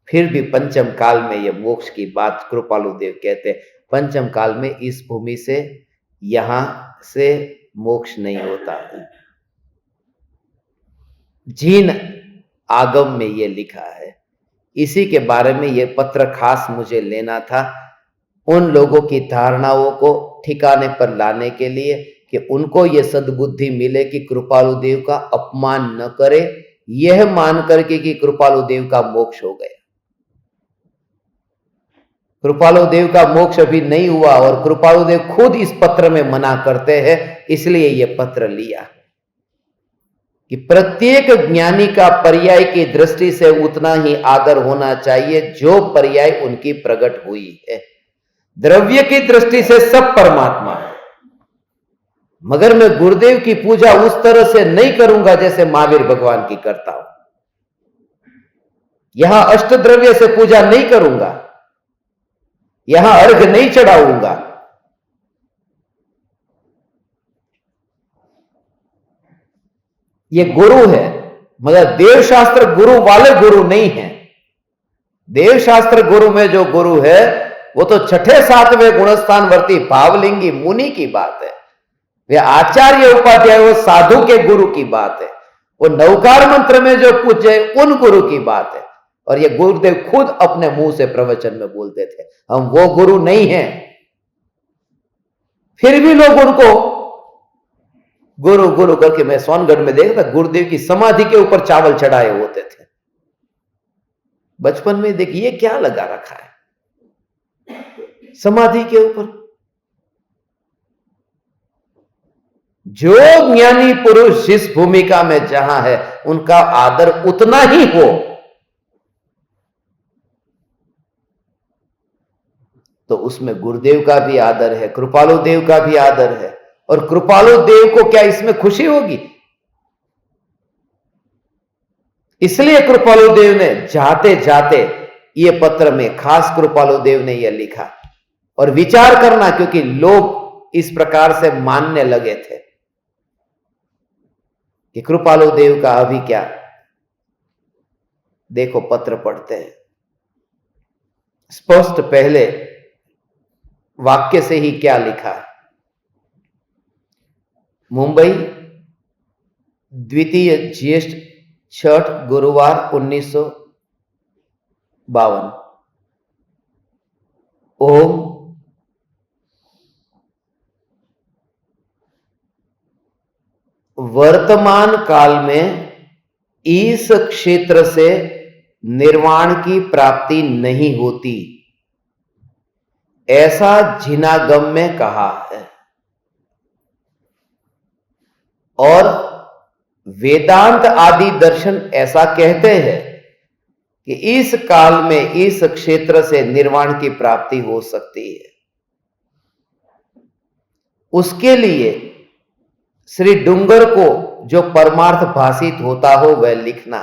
फिर भी पंचम काल में ये मोक्ष की बात कृपालु देव कहते हैं। पंचम काल में इस भूमि से यहां से मोक्ष नहीं होता है। जीन आगम में ये लिखा है। इसी के बारे में ये पत्र खास मुझे लेना था, उन लोगों की धारणाओं को ठिकाने पर लाने के लिए, कि उनको ये सद्बुद्धि मिले कि कृपालु देव का अपमान न करे, यह मान करके कि कृपालु देव का मोक्ष हो गया। कृपालु देव का मोक्ष अभी नहीं हुआ और कृपालु देव खुद इस पत्र में मना करते हैं, इसलिए यह पत्र लिया कि प्रत्येक ज्ञानी का पर्याय की दृष्टि से उतना ही आदर होना चाहिए जो पर्याय उनकी प्रकट हुई है। द्रव्य की दृष्टि से सब परमात्मा है, मगर मैं गुरुदेव की पूजा उस तरह से नहीं करूंगा जैसे महावीर भगवान की करता हूं। यहां अष्टद्रव्य से पूजा नहीं करूंगा, यहां अर्घ नहीं चढ़ाऊंगा। ये गुरु है, मगर देवशास्त्र गुरु वाले गुरु नहीं है। देवशास्त्र गुरु में जो गुरु है वो तो छठे सातवें गुणस्थानवर्ती भावलिंगी मुनि की बात है। वे आचार्य उपाध्याय वो साधु के गुरु की बात है। वो नवकार मंत्र में जो पूजे उन गुरु की बात है। और ये गुरुदेव खुद अपने मुंह से प्रवचन में बोलते थे, हम वो गुरु नहीं हैं। फिर भी लोग उनको गुरु गुरु करके, मैं सोनगढ़ में देखा था, गुरुदेव की समाधि के ऊपर चावल चढ़ाए होते थे। बचपन में देखिए क्या लगा रखा है समाधि के ऊपर। जो ज्ञानी पुरुष जिस भूमिका में जहां है उनका आदर उतना ही हो। तो उसमें गुरुदेव का भी आदर है, कृपालु देव का भी आदर है। और कृपालु देव को क्या इसमें खुशी होगी? इसलिए कृपालु देव ने जाते जाते ये पत्र में खास कृपालु देव ने यह लिखा। और विचार करना, क्योंकि लोग इस प्रकार से मानने लगे थे कि कृपालु देव का अभी क्या, देखो पत्र पढ़ते हैं, स्पष्ट पहले वाक्य से ही क्या लिखा है। मुंबई, द्वितीय ज्येष्ठ छठ गुरुवार 1952। ओम वर्तमान काल में इस क्षेत्र से निर्वाण की प्राप्ति नहीं होती, ऐसा जिनागम में कहा है। और वेदांत आदि दर्शन ऐसा कहते हैं कि इस काल में इस क्षेत्र से निर्वाण की प्राप्ति हो सकती है। उसके लिए श्री डुंगर को जो परमार्थ भाषित होता हो वह लिखना।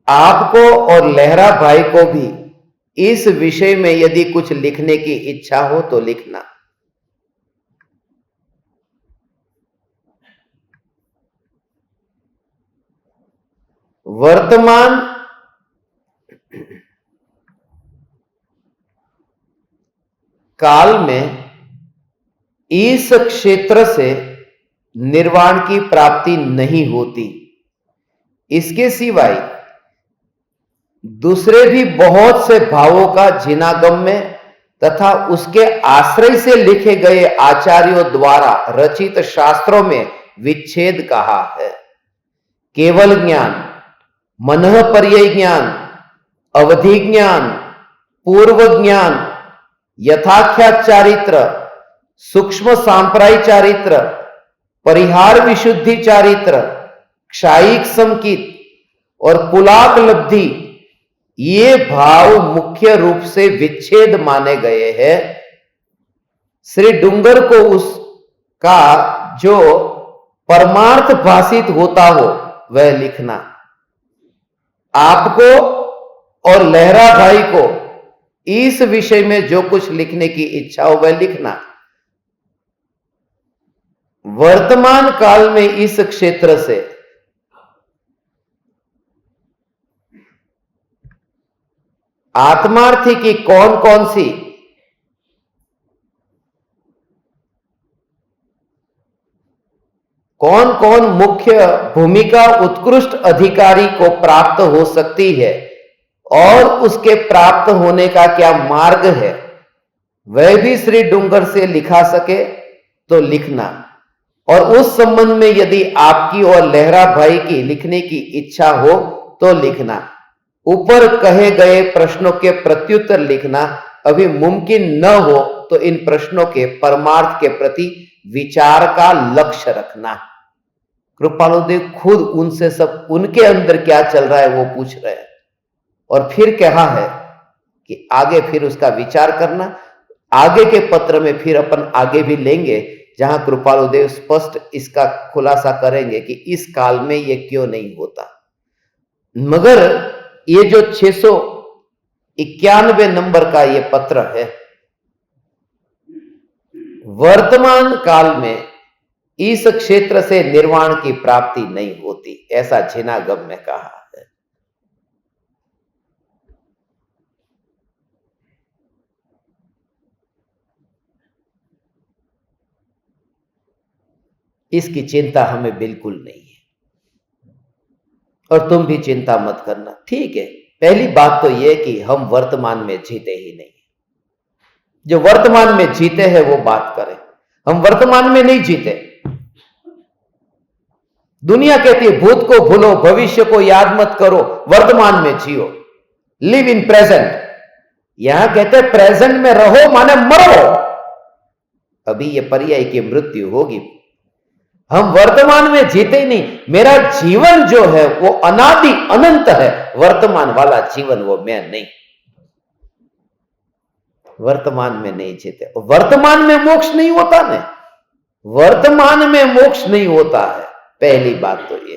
आपको और लहरा भाई को भी इस विषय में यदि कुछ लिखने की इच्छा हो तो लिखना। वर्तमान काल में इस क्षेत्र से निर्वाण की प्राप्ति नहीं होती, इसके सिवाय दूसरे भी बहुत से भावों का जिनागम में तथा उसके आश्रय से लिखे गए आचार्यों द्वारा रचित शास्त्रों में विच्छेद कहा है। केवल ज्ञान, मनः पर्यय ज्ञान, अवधि ज्ञान, पूर्व ज्ञान, यथाख्यात चारित्र, सूक्ष्म सांप्राय चारित्र, परिहार विशुद्धि चारित्र, क्षायिक संकित और पुलाक लब्धि, ये भाव मुख्य रूप से विच्छेद माने गए हैं। श्री डुंगर को उसका जो परमार्थ भाषित होता हो वह लिखना। आपको और लहरा भाई को इस विषय में जो कुछ लिखने की इच्छा हो वह लिखना। वर्तमान काल में इस क्षेत्र से आत्मार्थी की कौन कौन सी कौन कौन मुख्य भूमिका उत्कृष्ट अधिकारी को प्राप्त हो सकती है और उसके प्राप्त होने का क्या मार्ग है, वह भी श्री डुंगर से लिखा सके तो लिखना। और उस संबंध में यदि आपकी और लहरा भाई की लिखने की इच्छा हो तो लिखना। ऊपर कहे गए प्रश्नों के प्रत्युत्तर लिखना। अभी मुमकिन न हो तो इन प्रश्नों के परमार्थ के प्रति विचार का लक्ष्य रखना। कृपालुदेव खुद उनसे सब उनके अंदर क्या चल रहा है वो पूछ रहे हैं और फिर कहा है कि आगे फिर उसका विचार करना। आगे के पत्र में फिर अपन आगे भी लेंगे जहां कृपालुदेव स्पष्ट इसका खुलासा करेंगे कि इस काल में ये क्यों नहीं होता। मगर ये जो 691 नंबर का ये पत्र है, वर्तमान काल में इस क्षेत्र से निर्वाण की प्राप्ति नहीं होती, ऐसा जिनागम में कहा है। इसकी चिंता हमें बिल्कुल नहीं है और तुम भी चिंता मत करना, ठीक है। पहली बात तो यह कि हम वर्तमान में जीते ही नहीं। जो वर्तमान में जीते हैं वो बात करें। हम वर्तमान में नहीं जीते। दुनिया कहती है भूत को भूलो, भविष्य को याद मत करो, वर्तमान में जियो, लिव इन प्रेजेंट। यहां कहते हैं प्रेजेंट में रहो माने मरो। अभी ये पर्याय की मृत्यु होगी। हम वर्तमान में जीते ही नहीं। मेरा जीवन जो है वो अनादि अनंत है, वर्तमान वाला जीवन वो मैं नहीं। वर्तमान में नहीं जीते। वर्तमान में मोक्ष नहीं होता ना, वर्तमान में मोक्ष नहीं होता है। पहली बात तो ये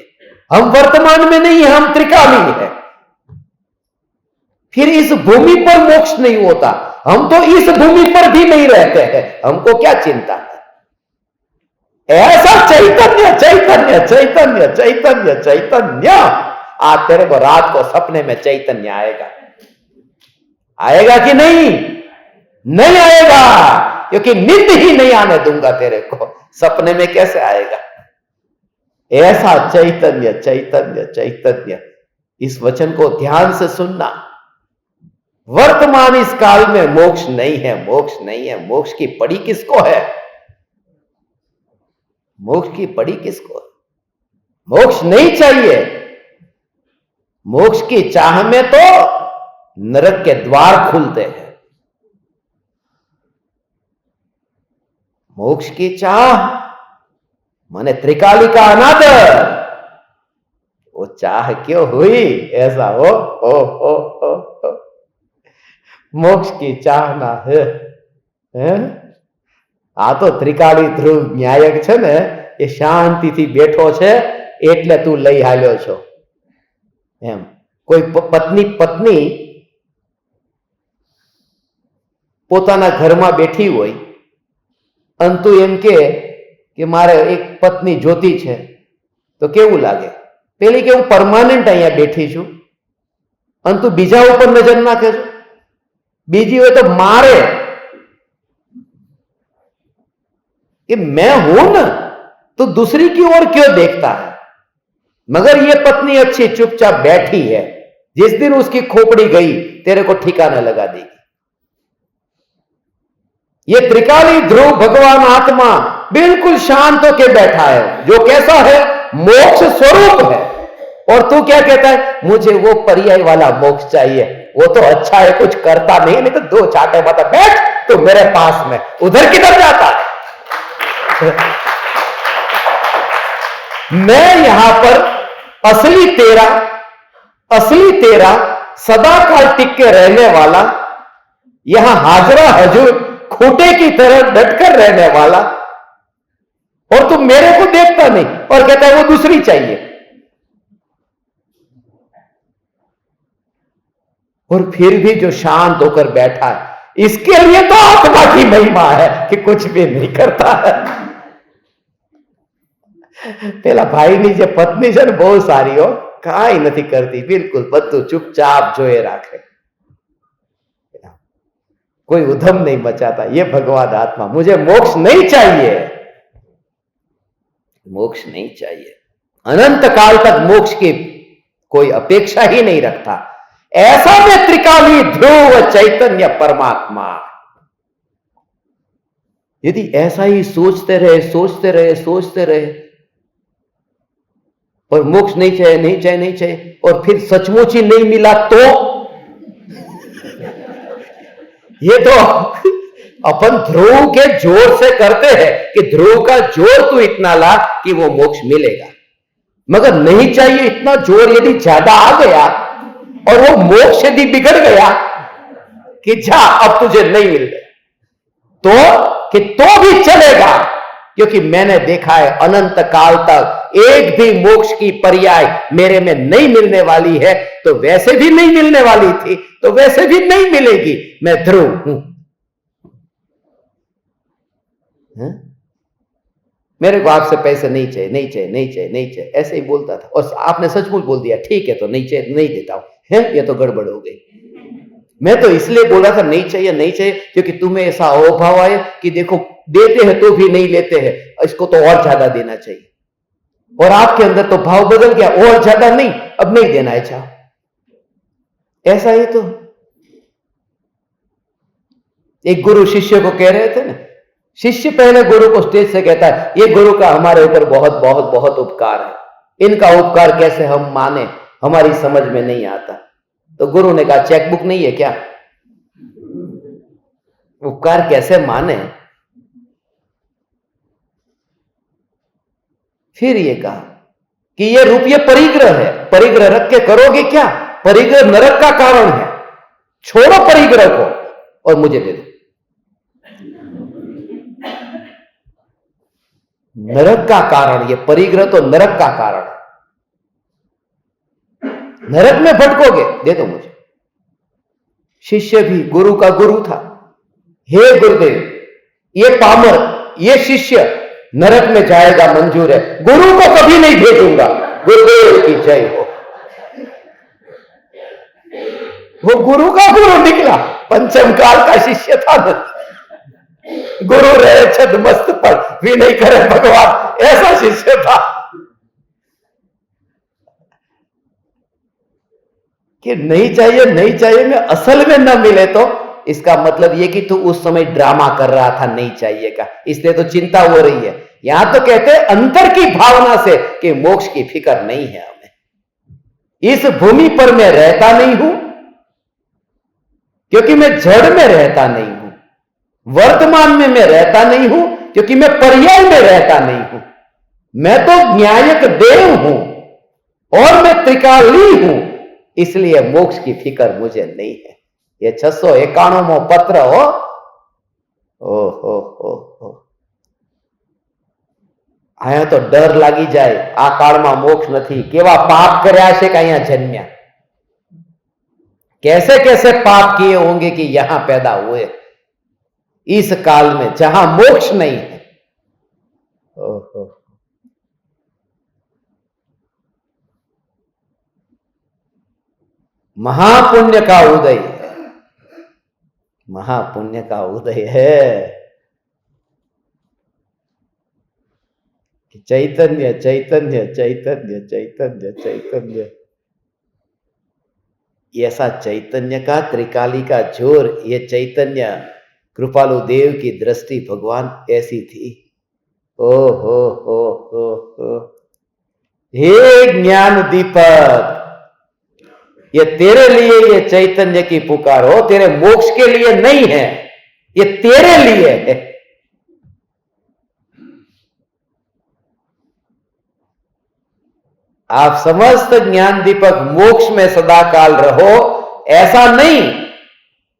हम वर्तमान में नहीं है, हम त्रिकालीन है। फिर इस भूमि पर मोक्ष नहीं होता, हम तो इस भूमि पर भी नहीं रहते हैं, हमको क्या चिंता है। ऐसा चैतन्य चैतन्य चैतन्य चैतन्य चैतन्य। आज तेरे को रात को सपने में चैतन्य आएगा, आएगा कि नहीं? नहीं आएगा, क्योंकि नींद ही नहीं आने दूंगा तेरे को। सपने में कैसे आएगा? ऐसा चैतन्य चैतन्य चैतन्य। इस वचन को ध्यान से सुनना। वर्तमान इस काल में मोक्ष नहीं है, मोक्ष नहीं है। मोक्ष की पड़ी किसको है? मोक्ष की पड़ी किसको है? मोक्ष नहीं चाहिए। मोक्ष की चाह में तो नरक के द्वार खुलते हैं। मोक्ष की चाह माने त्रिकाली का अनादर। वो चाह क्यों हुई? ऐसा हो मोक्ष की चाह ना है, आ तो त्रिकाली ध्रुव न्यायक छे ने, એ શાંતિથી બેઠો છે એટલે તું લઈ હાલ્યો છો એમ। કોઈ પત્ની પોતાના ઘરમાં બેઠી હોય અને તું એમ કે મારે એક પત્ની જોતી છે, તો કેવું લાગે? પેલી કે હું પરમાનન્ટ અહીંયા બેઠી છું અને તું બીજા ઉપર નજર નાખે છો। બીજી હોય તો મારે कि मैं हूं ना, तो दूसरी की ओर क्यों देखता है? मगर ये पत्नी अच्छी चुपचाप बैठी है, जिस दिन उसकी खोपड़ी गई तेरे को ठिकाना लगा देगी। ये त्रिकाली ध्रुव भगवान आत्मा बिल्कुल शांत होकर बैठा है, जो कैसा है? मोक्ष स्वरूप है। और तू क्या कहता है? मुझे वो पर्याय वाला मोक्ष चाहिए। वो तो अच्छा है, कुछ करता नहीं तो दो चाटे बता बैठ तो मेरे पास में, उधर किधर जाता है? मैं यहां पर असली तेरा सदा काल टिक के रहने वाला, यहां हाजरा हजूर खूंटे की तरह डटकर रहने वाला, और तुम मेरे को देखता नहीं और कहता है वो दूसरी चाहिए। और फिर भी जो शांत होकर बैठा है, इसके लिए तो आत्मा की महिमा है कि कुछ भी नहीं करता है। પેલા ભાઈની જે પત્ની છે ને બહુ સારી હો, કાંઈ નથી કરતી, બિલકુલ બધું ચૂપચાપ જોઈ રાખે, कोई उधम नहीं मचाता। ये भगवान आत्मा। मुझे मोक्ष नहीं चाहिए, मोक्ष नहीं चाहिए, अनंत काल तक मोक्ष की कोई अपेक्षा ही नहीं रखता। ऐसा में त्रिकाली ध्रुव चैतन्य परमात्मा। यदि ऐसा ही सोचते रहे और मोक्ष नहीं चाहिए और फिर सचमुच ही नहीं मिला तो ये तो अपन ध्रुव के जोर से करते हैं कि ध्रुव का जोर तू इतना ला कि वो मोक्ष मिलेगा। मगर नहीं चाहिए इतना जोर यदि ज्यादा आ गया और वो मोक्ष यदि बिगड़ गया कि जा अब तुझे नहीं मिल तो भी चलेगा, क्योंकि मैंने देखा है अनंत काल तक एक भी मोक्ष की पर्याय मेरे में नहीं मिलने वाली है, तो वैसे भी नहीं मिलने वाली थी तो वैसे भी नहीं मिलेगी। मैं ध्रुव हूं। मेरे को आपसे पैसे नहीं चाहिए, ऐसे ही बोलता था और आपने सचमुच बोल दिया ठीक है तो नहीं चाहिए, नहीं देता हूं, है ये तो गड़बड़ हो गई। मैं तो इसलिए बोला था नहीं चाहिए क्योंकि तुम्हें ऐसा अभाव आए कि देखो देते हैं तो भी नहीं लेते हैं, इसको तो और ज्यादा देना चाहिए, और आपके अंदर तो भाव बदल गया, और ज्यादा नहीं, अब नहीं देना है चाह। ऐसा ही तो एक गुरु शिष्य को कह रहे थे ना, शिष्य पहले गुरु को स्टेज से कहता है ये गुरु का हमारे ऊपर बहुत बहुत बहुत उपकार है, इनका उपकार कैसे हम माने, हमारी समझ में नहीं आता। तो गुरु ने कहा चेकबुक नहीं है क्या, उपकार कैसे माने? फिर ये कहा कि ये रुपये परिग्रह है, परिग्रह रख के करोगे क्या? परिग्रह नरक का कारण है, छोड़ो परिग्रह को और मुझे दे दो। नरक का कारण, ये परिग्रह तो नरक का कारण है, नरक में भटकोगे, दे दो मुझे। शिष्य भी गुरु का गुरु था, हे गुरुदेव ये पामर, ये शिष्य नरक में जाएगा मंजूर है, गुरु को कभी नहीं भेजूंगा। गुरुदेव की जय हो। वो गुरु का गुरु निकला, पंचम काल का शिष्य था ना। गुरु रहे छद मस्त पर भी नहीं करे भगवान, ऐसा शिष्य था कि नहीं चाहिए नहीं चाहिए में असल में न मिले तो इसका मतलब यह कि तू उस समय ड्रामा कर रहा था नहीं चाहिए का, इसलिए तो चिंता हो रही है। यहां तो कहते हैं अंतर की भावना से कि मोक्ष की फिक्र नहीं है हमें। इस भूमि पर मैं रहता नहीं हूं क्योंकि मैं जड़ में रहता नहीं हूं, वर्तमान में मैं रहता नहीं हूं क्योंकि मैं पर्याय में रहता नहीं हूं। मैं तो न्यायक देव हूं और मैं त्रिकाली हूं, इसलिए मोक्ष की फिक्र मुझे नहीं है। ये 691वां पत्र हो। ओ हो आया तो डर लागी जाए, आ काल में मोक्ष नहीं, केवा पाप कर्या छे कि अहींया जन्म्या, कैसे कैसे पाप किए होंगे कि यहां पैदा हुए इस काल में जहां मोक्ष नहीं है। ओहो, महापुण्य का उदय है, महापुण्य का उदय है। चैतन्य चैतन्य चैतन्य चैतन्य चैतन्य, ऐसा चैतन्य का त्रिकाली का जोर, ये चैतन्य कृपालु देव की दृष्टि भगवान ऐसी थी। ओ हो हे ज्ञान दीपक, ये तेरे लिए ये चैतन्य की पुकार हो, तेरे मोक्ष के लिए नहीं है, ये तेरे लिए है। आप समस्त ज्ञान दीपक मोक्ष में सदा काल रहो ऐसा नहीं,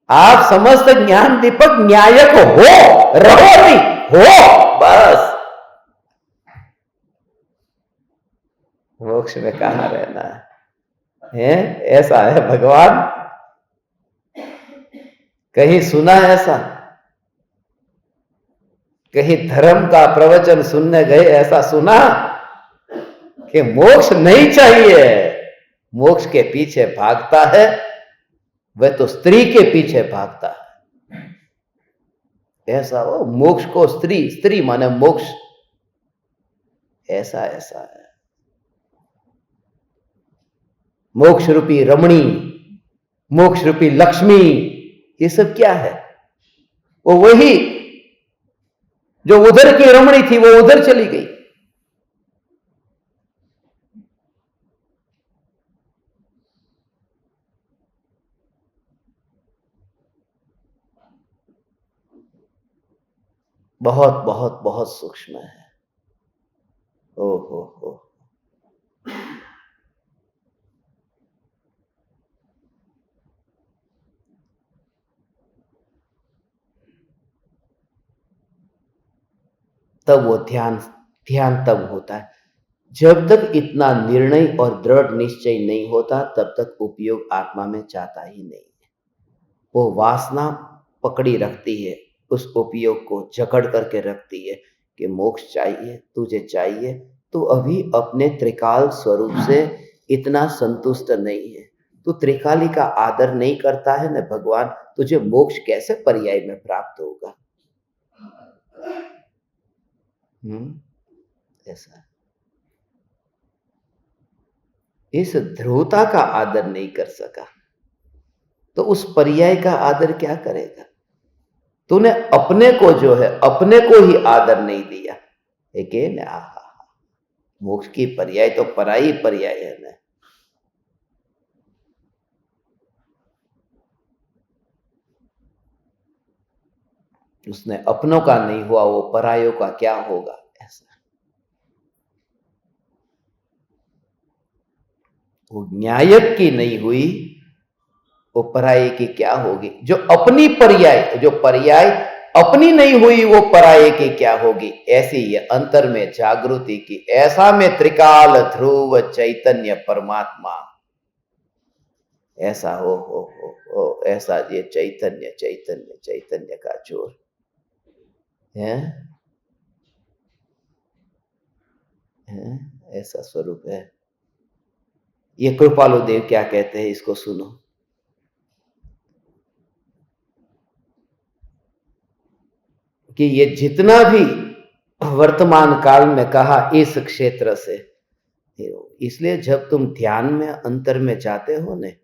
आप समस्त ज्ञान दीपक न्यायक हो, रहो नहीं हो, बस। मोक्ष में कहां रहना है, ऐसा है भगवान। कहीं सुना ऐसा, कहीं धर्म का प्रवचन सुनने गए ऐसा सुना कि मोक्ष नहीं चाहिए, मोक्ष के पीछे भागता है वह तो स्त्री के पीछे भागता है। ऐसा हो मोक्ष को स्त्री, स्त्री माने मोक्ष, ऐसा ऐसा है। मोक्ष रूपी रमणी, मोक्ष रूपी लक्ष्मी, ये सब क्या है? वो वही जो उधर की रमणी थी वो उधर चली गई। बहुत बहुत बहुत सूक्ष्म है। ओ हो। तब वो ध्यान ध्यान तब होता है जब तक इतना निर्णय और दृढ़ निश्चय नहीं होता, तब तक उपयोग आत्मा में चाहता ही नहीं है। वो वासना पकड़ी रखती है, उस उपयोग को जकड़ करके रखती है कि मोक्ष चाहिए, तुझे चाहिए। तू अभी अपने त्रिकाल स्वरूप से इतना संतुष्ट नहीं है, तू त्रिकाली का आदर नहीं करता है न भगवान, तुझे मोक्ष कैसे पर्याय में प्राप्त होगा? ऐसा इस ध्रुवता का आदर नहीं कर सका तो उस पर्याय का आदर क्या करेगा? तूने अपने को जो है अपने को ही आदर नहीं दिया। अगेन मोक्ष की पर्याय तो पराई पर्याय है ना। उसने अपनों का नहीं हुआ, वो परायों का क्या होगा? ऐसा वो न्यायक की नहीं हुई, वो पराये की क्या होगी? जो अपनी पर्याय, जो पर्याय अपनी नहीं हुई वो पराये की क्या होगी? ऐसी ये अंतर में जागृति की, ऐसा में त्रिकाल ध्रुव चैतन्य परमात्मा, ऐसा हो ऐसा ये चैतन्य चैतन्य चैतन्य का जोर है। ऐसा स्वरूप है। ये कृपालु देव क्या कहते हैं, इसको सुनो। कि ये जितना भी वर्तमान काल में कहा इस क्षेत्र से, इसलिए जब तुम ध्यान में अंतर में जाते हो ने,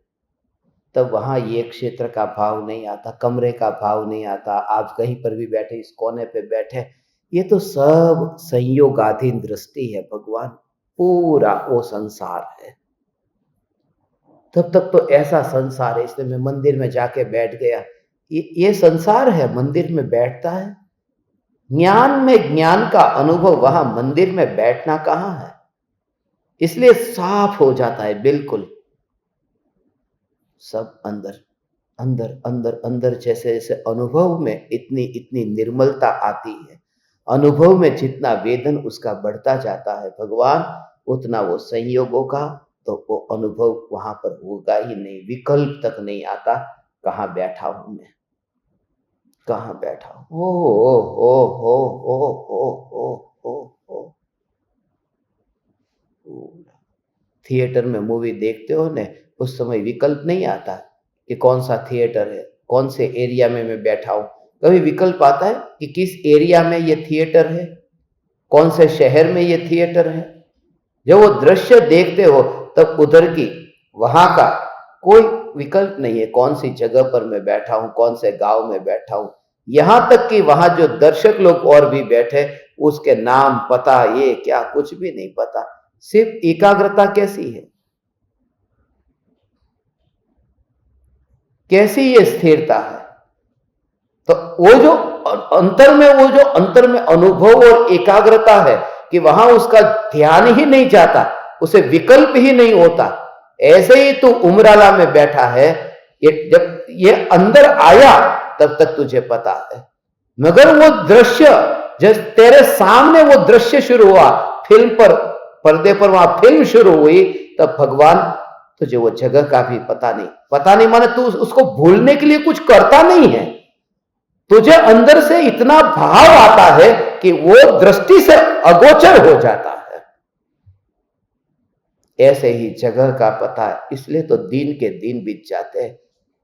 तब वहां ये क्षेत्र का भाव नहीं आता, कमरे का भाव नहीं आता, आप कहीं पर भी बैठे, इस कोने पे बैठे, ये तो सब संयोगाधीन दृष्टि है भगवान, पूरा वो संसार है। तब तक तो ऐसा संसार है, इसलिए मैं मंदिर में जाके बैठ गया, ये संसार है, मंदिर में बैठता है। ज्ञान में ज्ञान का अनुभव, वहां मंदिर में बैठना कहां है। इसलिए साफ हो जाता है बिल्कुल सब अंदर अंदर अंदर अंदर, जैसे जैसे अनुभव में इतनी इतनी निर्मलता आती है, अनुभव में जितना वेदन उसका बढ़ता जाता है भगवान, उतना वो संयोग होगा, तो वो अनुभव वहां पर होगा ही नहीं, विकल्प तक नहीं आता। कहाँ बैठा हूं मैं, कहाँ बैठा हूं, ओ थिएटर में मूवी देखते हो ने, उस समय विकल्प नहीं आता कि कौन सा थिएटर है, कौन से एरिया में मैं बैठा हूं। कभी विकल्प आता है कि किस एरिया में ये थिएटर है, कौन से शहर में ये थिएटर है। जब वो दृश्य देखते हो तब उधर की, वहां का कोई विकल्प नहीं है, कौन सी जगह पर मैं बैठा हूं, कौन से गांव में बैठा हूं। यहां तक कि वहां जो दर्शक लोग और भी बैठे, उसके नाम पता ये क्या कुछ भी नहीं पता, सिर्फ एकाग्रता कैसी है, कैसी ये स्थिरता है। तो वो जो अंतर में, वो जो अंतर में अनुभव और एकाग्रता है, कि वहां उसका ध्यान ही नहीं जाता, उसे विकल्प ही नहीं होता। ऐसे ही तू उमराला में बैठा है, ये जब ये अंदर आया तब तक तुझे पता है, मगर वो दृश्य जब तेरे सामने वो दृश्य शुरू हुआ, फिल्म पर, पर्दे पर वहां फिल्म शुरू हुई, तब भगवान तुझे वो जगह का भी पता नहीं, पता नहीं माने तू उसको भूलने के लिए कुछ करता नहीं है, तुझे अंदर से इतना भाव आता है कि वो दृष्टि से अगोचर हो जाता है। ऐसे ही जगह का पता है, इसलिए तो दिन के दिन बीत जाते हैं।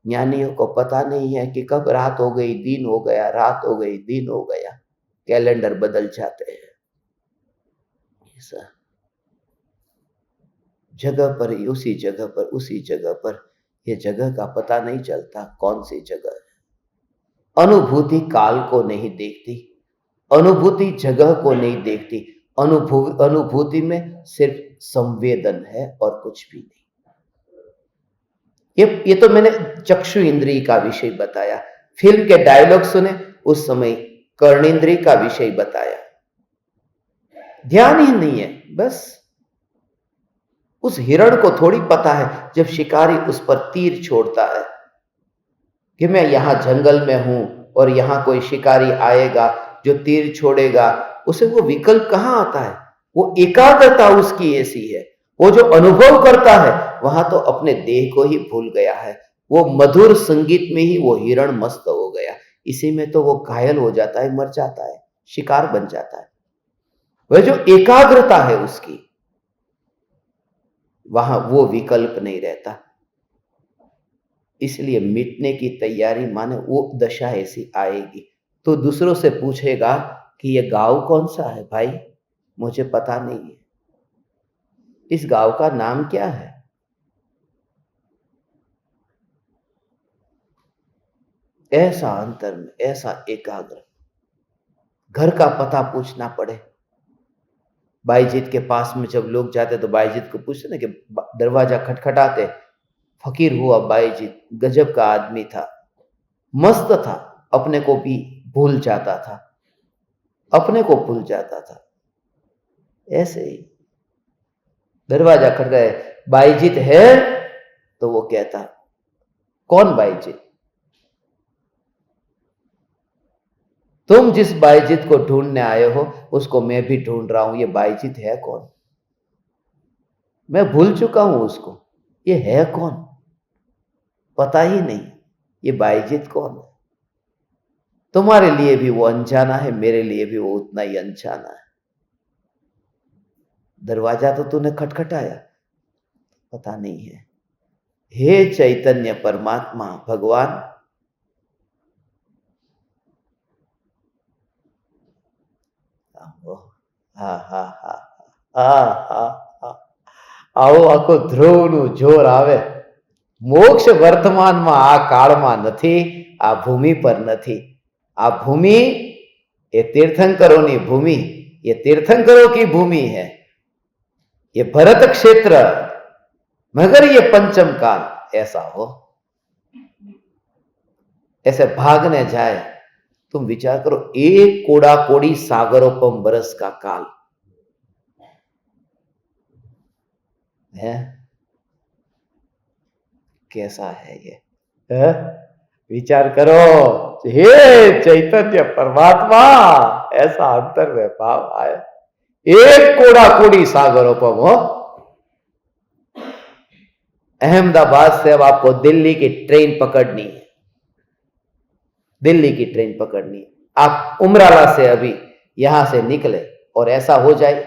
ज्ञानियों को पता नहीं है कि कब रात हो गई, दिन हो गया, रात हो गई, दिन हो गया, कैलेंडर बदल जाते हैं। ऐसा जगह पर ही, उसी जगह पर, उसी जगह पर, ये जगह का पता नहीं चलता कौन सी जगह है। अनुभूति काल को नहीं देखती, अनुभूति जगह को नहीं देखती, अनुभूति में सिर्फ संवेदन है और कुछ भी नहीं। ये तो मैंने चक्षु इंद्रिय का विषय बताया, फिल्म के डायलॉग सुने उस समय कर्णेंद्रिय का विषय बताया, ध्यान ही नहीं है। बस उस हिरण को थोड़ी पता है जब शिकारी उस पर तीर छोड़ता है कि मैं यहां जंगल में हूं और यहां कोई शिकारी आएगा जो तीर छोड़ेगा, उसे वो विकल्प कहां आता है। वो एकाग्रता उसकी ऐसी है, वो जो अनुभव करता है वहां तो अपने देह को ही भूल गया है, वो मधुर संगीत में ही वो हिरण मस्त हो गया, इसी में तो वो घायल हो जाता है, मर जाता है, शिकार बन जाता है। वह जो एकाग्रता है उसकी, वहां वो विकल्प नहीं रहता। इसलिए मिटने की तैयारी माने वो दशा ऐसी आएगी, तो दूसरों से पूछेगा कि ये गांव कौन सा है भाई, मुझे पता नहीं है, इस गांव का नाम क्या है। ऐसा अंतर में, ऐसा एकाग्र, घर का पता पूछना पड़े। बाईजीत के पास में जब लोग जाते तो बाईजीत को पूछते ना कि दरवाजा खटखटाते, फकीर हुआ बाईजीत, गजब का आदमी था, मस्त था, अपने को भी भूल जाता था, अपने को भूल जाता था। ऐसे ही दरवाजा खटखटाए, बाईजीत है, तो वो कहता कौन बाईजीत, तुम जिस बाईजीत को ढूंढने आए हो उसको मैं भी ढूंढ रहा हूं, ये बाईजीत है कौन, मैं भूल चुका हूं उसको, ये है कौन, पता ही नहीं ये बाईजीत कौन है। तुम्हारे लिए भी वो अनजाना है, मेरे लिए भी वो उतना ही अनजाना है। दरवाजा तो तूने खटखटाया, पता नहीं है। हे चैतन्य परमात्मा भगवान, हा हा हा हा हा हा આવો આખો ધ્રુવનું જોર આવે. મોક્ષ વર્તમાનમાં આ કાળમાં નથી, આ ભૂમિ પર નથી. આ ભૂમિ ये तीर्थंकरों की भूमि, ये तीर्थंकरों की भूमि है, ये भरत क्षेत्र, मगर ये पंचम काल ऐसा हो, ऐसे भागने जाए. तुम विचार करो, एक कोड़ा कोड़ी सागरोपम बरस का काल है. कैसा है ये है? विचार करो. हे चैतन्य परमात्मा, ऐसा अंतर में भाव आए. एक कोड़ा कोड़ी सागरोपम हो. अहमदाबाद से अब आपको दिल्ली की ट्रेन पकड़नी है, दिल्ली की ट्रेन पकड़नी है. आप उमराला से अभी यहां से निकले और ऐसा हो जाए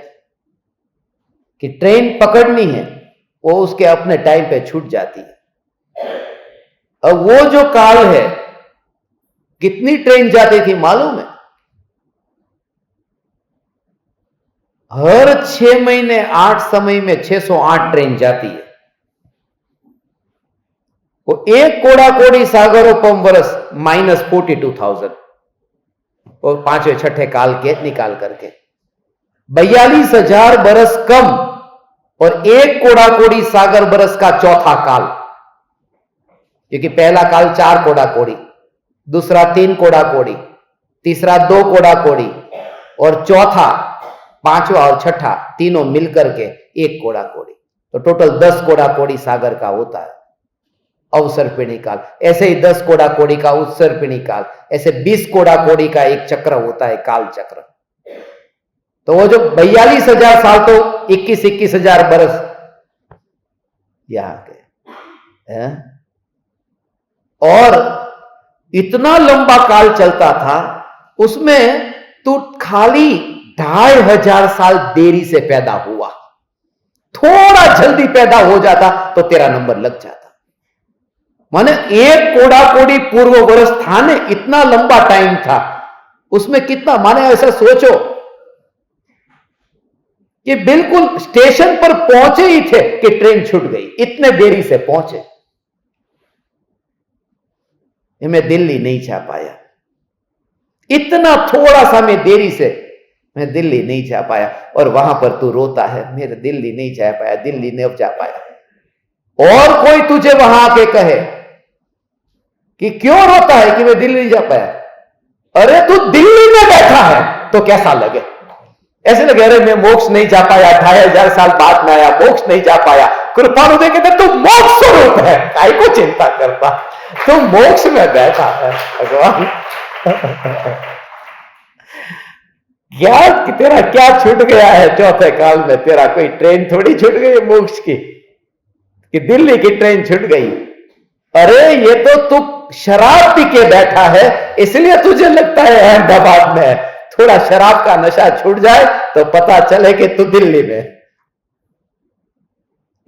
कि ट्रेन पकड़नी है, वो उसके अपने टाइम पे छूट जाती है. अब वो जो काल है, कितनी ट्रेन जाती थी मालूम है? हर 6 महीने 8 समय में 608 ट्रेन जाती है. वो एक कोड़ा कोड़ी सागरोपम वर्ष -42,000 और 5वें 6ठे काल के निकाल करके 42,000 बरस कम और एक कोड़ा कोड़ी सागर बरस का चौथा काल. क्योंकि पहला काल 4 कोड़ा कोड़ी, दूसरा 3 कोड़ा कोड़ी, तीसरा 2 कोड़ा कोड़ी और चौथा 5वां और 6ठा तीनों मिलकर के 1 कोड़ा कोड़ी. तो टोटल 10 कोड़ा कोड़ी सागर का होता है अवसर्पिणी काल. ऐसे ही 10 कोड़ा कोड़ी का उत्सर्पिणी काल, ऐसे 20 कोड़ा कोड़ी का एक चक्र होता है काल चक्र. तो वो जो 42,000 साल तो 21,000 बरस यहां के है? और इतना लंबा काल चलता था, उसमें तू खाली 2,500 साल देरी से पैदा हुआ, थोड़ा जल्दी पैदा हो जाता तो तेरा नंबर लग जाता. माने एक कोड़ा कोड़ी पूर्व वर्ष था ने, इतना लंबा टाइम था. उसमें कितना, माने ऐसा सोचो कि बिल्कुल स्टेशन पर पहुंचे ही थे कि ट्रेन छूट गई, इतने देरी से पहुंचे. मैं दिल्ली नहीं जा पाया, इतना थोड़ा सा मैं देरी से मैं दिल्ली नहीं जा पाया. और वहां पर तू रोता है, मेरे दिल्ली नहीं जा पाया, दिल्ली नहीं जा पाया. और कोई तुझे वहां आके कहे कि क्यों रोता है कि मैं दिल्ली नहीं जा पाया, अरे तू दिल्ली में बैठा है तो कैसा लगे? ऐसे लगे अरे मैं मोक्ष नहीं जा पाया, 2,500 साल बाद में आया, मोक्ष नहीं जा पाया. कृपालु देखे तो तू मोक्ष स्वरूप है, काय को चिंता करता, तू मोक्ष में बैठा है. भगवान क्या तेरा क्या छूट गया है चौथे काल में? तेरा कोई ट्रेन थोड़ी छूट गई है मोक्ष की, कि दिल्ली की ट्रेन छूट गई. अरे ये तो तू शराब पी के बैठा है, इसलिए तुझे लगता है अहमदाबाद में. थोड़ा शराब का नशा छूट जाए तो पता चले कि तू दिल्ली में.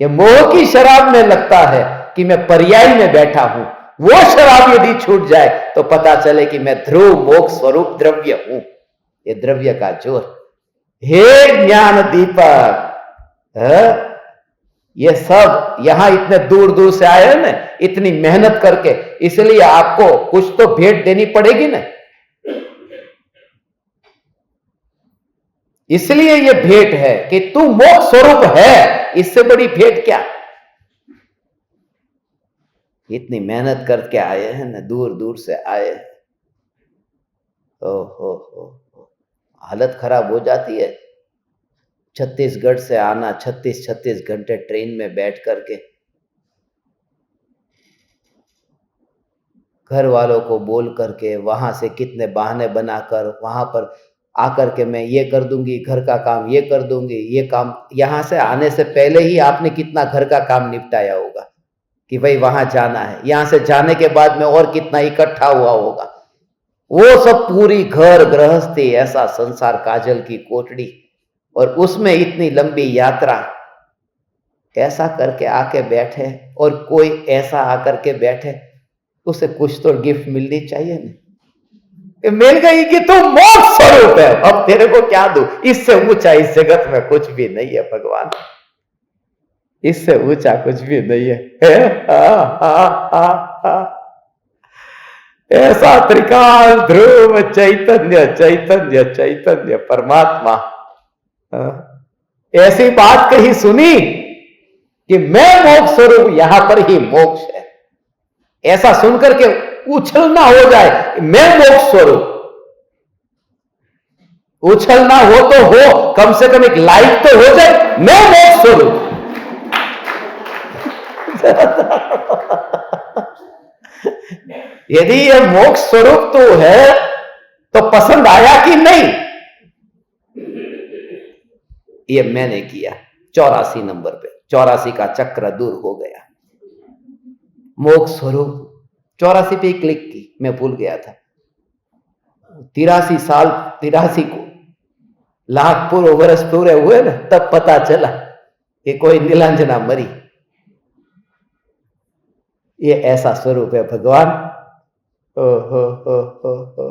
ये मोह की शराब में लगता है कि मैं पर्याय में बैठा हूं. वो शराब यदि छूट जाए तो पता चले कि मैं ध्रुव मोक्ष स्वरूप द्रव्य हूं. ये द्रव्य का जोर. हे ज्ञान दीपक, ये सब यहां इतने दूर दूर से आए हैं ना, इतनी मेहनत करके, इसलिए आपको कुछ तो भेंट देनी पड़ेगी ना. इसलिए ये भेंट है कि तू मोक्ष स्वरूप है, इससे बड़ी भेंट क्या? इतनी मेहनत करके आए हैं ना, दूर दूर से आए. हो हालत खराब हो जाती है. छत्तीसगढ़ से आना, 36 घंटे ट्रेन में बैठ करके, घर वालों को बोल करके, वहां से कितने बहाने बनाकर वहां पर आकर के मैं ये कर दूंगी, घर का काम ये कर दूंगी, ये काम. यहां से आने से पहले ही आपने कितना घर का काम निपटाया होगा कि भाई वहां जाना है. यहां से जाने के बाद में और कितना इकट्ठा हुआ होगा. वो सब पूरी घर गृहस्थी, ऐसा संसार, काजल की कोठड़ी, और उसमें इतनी लंबी यात्रा, ऐसा करके आके बैठे और कोई ऐसा आकर के बैठे, उसे कुछ तो गिफ्ट मिलनी चाहिए ना। मिल गई कि तू मोक्ष स्वरूप है, अब तेरे को क्या दूं, इससे ऊंचा इस जगत में कुछ भी नहीं है भगवान, इससे ऊंचा कुछ भी नहीं है। ऐसा त्रिकाल ध्रुव चैतन्य चैतन्य चैतन्य परमात्मा, ऐसी बात कही सुनी कि मैं मोक्ष स्वरूप, यहां पर ही मोक्ष है, ऐसा सुनकर के उछलना हो जाए, मैं मोक्ष स्वरूप। उछलना हो तो हो, कम से कम एक लाइक तो हो जाए, मैं मोक्ष स्वरूप। यदि यह मोक्ष स्वरूप तो है तो पसंद आया कि नहीं, ये मैंने किया 84 नंबर पे, 84 का चक्र दूर हो गया। मोक्ष स्वरूप 84 पे क्लिक की, मैं भूल गया था। 83 साल, 83 को लाख पूरे वर्ष पूरे हुए ना, तब पता चला कि कोई नीलांजना मरी। ये ऐसा स्वरूप है भगवान। ओ हो।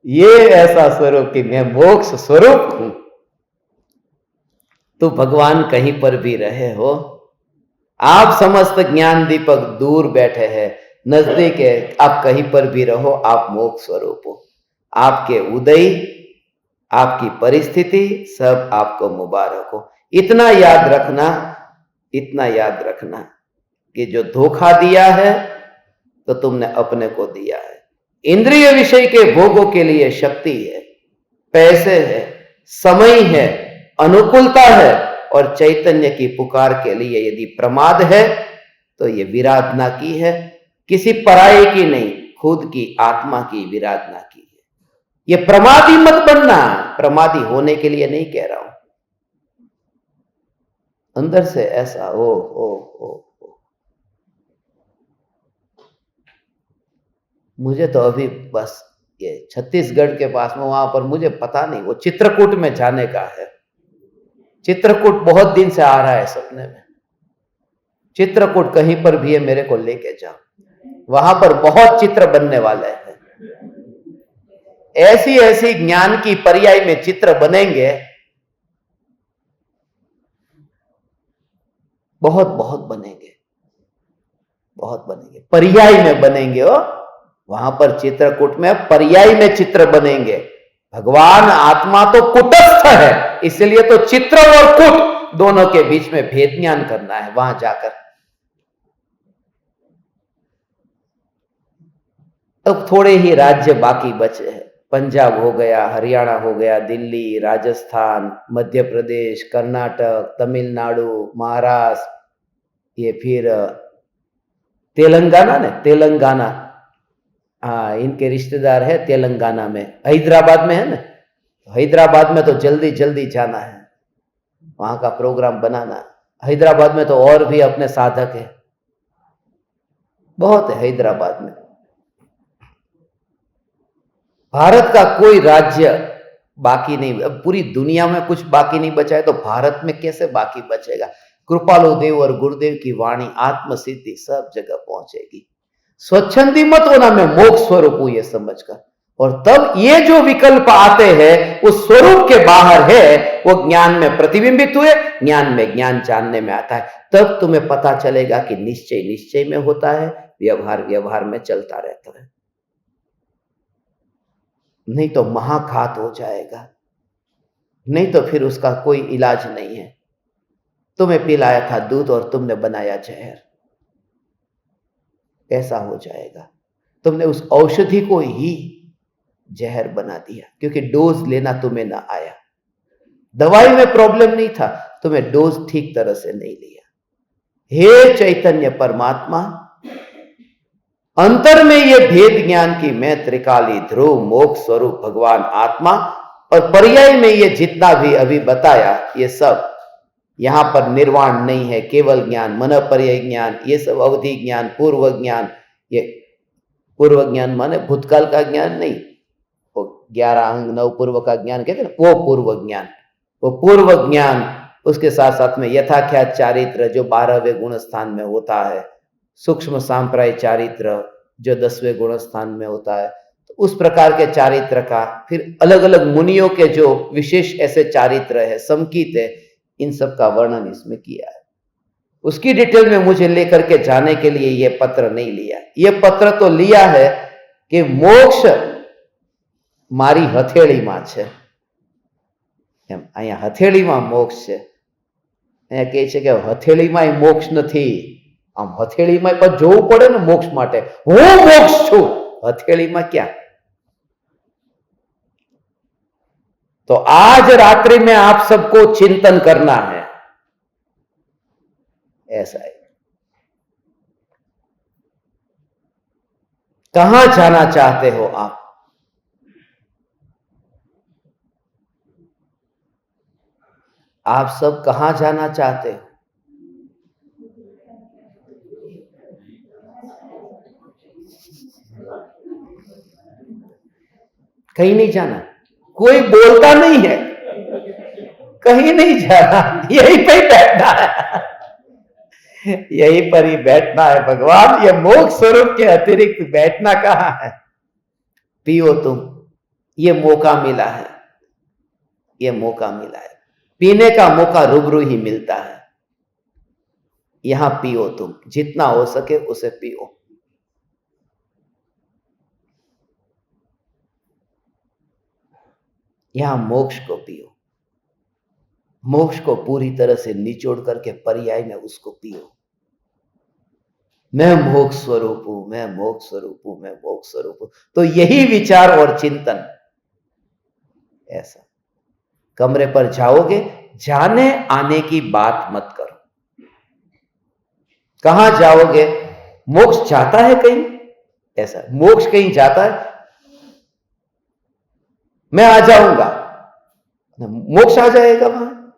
ये ऐसा स्वरूप कि मैं मोक्ष स्वरूप हूं। तो भगवान कहीं पर भी रहे हो, आप समस्त ज्ञान दीपक दूर बैठे हैं, नजदीक है, आप कहीं पर भी रहो, आप मोक्ष स्वरूप हो। आपके उदय, आपकी परिस्थिति सब आपको मुबारक हो। इतना याद रखना, इतना याद रखना कि जो धोखा दिया है तो तुमने अपने को दिया है। इंद्रिय विषय के भोगों के लिए शक्ति है, पैसे है, समय है, अनुकूलता है, और चैतन्य की पुकार के लिए यदि प्रमाद है तो ये विराधना की है, किसी पराये की नहीं, खुद की आत्मा की विराधना की है। ये प्रमादी मत बनना, प्रमादी होने के लिए नहीं कह रहा हूं, अंदर से ऐसा ओ। मुझे तो अभी बस ये छत्तीसगढ़ के पास में, वहां पर मुझे पता नहीं, वो चित्रकूट में जाने का है। चित्रकूट बहुत दिन से आ रहा है सपने में। चित्रकूट कहीं पर भी है, मेरे को लेके जाओ, वहां पर बहुत चित्र बनने वाले हैं। ऐसी ऐसी ज्ञान की पर्याय में चित्र बनेंगे, बहुत बहुत बनेंगे, बहुत बनेंगे, पर्याय में बनेंगे। वहां पर चित्रकूट में पर्याय में चित्र बनेंगे। भगवान आत्मा तो कुटस्थ है, इसलिए तो चित्र और कुट दोनों के बीच में भेद ज्ञान करना है वहां जाकर। अब थोड़े ही राज्य बाकी बचे हैं, पंजाब हो गया, हरियाणा हो गया, दिल्ली, राजस्थान, मध्य प्रदेश, कर्नाटक, तमिलनाडु, महाराष्ट्र, ये फिर तेलंगाना ने, तेलंगाना, हाँ, इनके रिश्तेदार है तेलंगाना में, हैदराबाद में है ना, हैदराबाद में तो जल्दी जल्दी जाना है, वहां का प्रोग्राम बनाना। हैदराबाद में तो और भी अपने साधक है, बहुत है हैदराबाद में। भारत का कोई राज्य बाकी नहीं, अब पूरी दुनिया में कुछ बाकी नहीं बचा है तो भारत में कैसे बाकी बचेगा। कृपालु देव और गुरुदेव की वाणी आत्म सिद्धि सब जगह पहुंचेगी। स्वच्छंदी मत होना, मैं मोक्ष स्वरूप हूं ये समझकर, और तब ये जो विकल्प आते हैं उस स्वरूप के बाहर है, वो ज्ञान में प्रतिबिंबित हुए, ज्ञान में ज्ञान जानने में आता है। तब तुम्हें पता चलेगा कि निश्चय निश्चय में होता है, व्यवहार व्यवहार में चलता रहता है। नहीं तो महाघात हो जाएगा, नहीं तो फिर उसका कोई इलाज नहीं है। तुम्हें पिलाया था दूध और तुमने बनाया जहर, ऐसा हो जाएगा। तुमने उस औषधि को ही जहर बना दिया, क्योंकि डोज लेना तुम्हें ना आया। दवाई में प्रॉब्लम नहीं था, तुम्हें डोज ठीक तरह से नहीं लिया। हे चैतन्य परमात्मा, अंतर में ये भेद ज्ञान की मैं त्रिकाली ध्रुव मोक्ष स्वरूप भगवान आत्मा, और पर्याय में ये जितना भी अभी बताया, ये सब यहां पर निर्वाण नहीं है, केवल ज्ञान, मन पर्याय ज्ञान, ये सब अवधि ज्ञान, पूर्व ज्ञान। ये पूर्व ज्ञान माने भूतकाल का ज्ञान नहीं, वो 11 अंग 9 पूर्व का ज्ञान कहते हैं, वो पूर्व ज्ञान, वो पूर्व ज्ञान। उसके साथ साथ में यथाख्यात चारित्र जो 12वें गुण स्थान में होता है, सूक्ष्म सांप्राय चारित्र जो 10वें गुण स्थान में होता है, तो उस प्रकार के चारित्र का, फिर अलग अलग मुनियों के जो विशेष ऐसे चारित्र है, समकीत है, इन सब का वर्णन इसमें किया है। उसकी डिटेल में मुझे लेकर के जाने के लिए यह पत्र नहीं लिया। यह पत्र तो लिया है कि मोक्ष मारी हथेळीમાં છે, એમ અહીંયા હથેળીમાં મોક્ષ છે। અહીંયા કહે છે કે હથેળીમાં મોક્ષ નથી, આમ હથેળીમાં પણ જોવું પડે ને મોક્ષ માટે, હું મોક્ષ છું, હથેળીમાં ક્યાં? तो आज रात्रि में आप सबको चिंतन करना है, ऐसा है। कहां जाना चाहते हो आप? आप सब कहां जाना चाहते हो? कहीं नहीं जाना, कोई बोलता नहीं है, कहीं नहीं जाना, यहीं पे बैठना है, यहीं पर ही बैठना है। भगवान, ये मोक्ष स्वरूप के अतिरिक्त बैठना कहां है? पियो तुम, ये मौका मिला है, ये मौका मिला है। पीने का मौका रूबरू ही मिलता है। यहां पियो तुम, जितना हो सके उसे पियो। यहां मोक्ष को पियो, मोक्ष को पूरी तरह से निचोड़ करके पर्याय में उसको पियो। मैं मोक्ष स्वरूप हूं, मैं मोक्ष स्वरूप हूं, मैं मोक्ष स्वरूप हूं। तो यही विचार और चिंतन, ऐसा कमरे पर जाओगे, जाने आने की बात मत करो। कहां जाओगे? मोक्ष जाता है कहीं? ऐसा मोक्ष कहीं जाता है? मैं आ जाऊंगा, मोक्ष आ जाएगा वहां?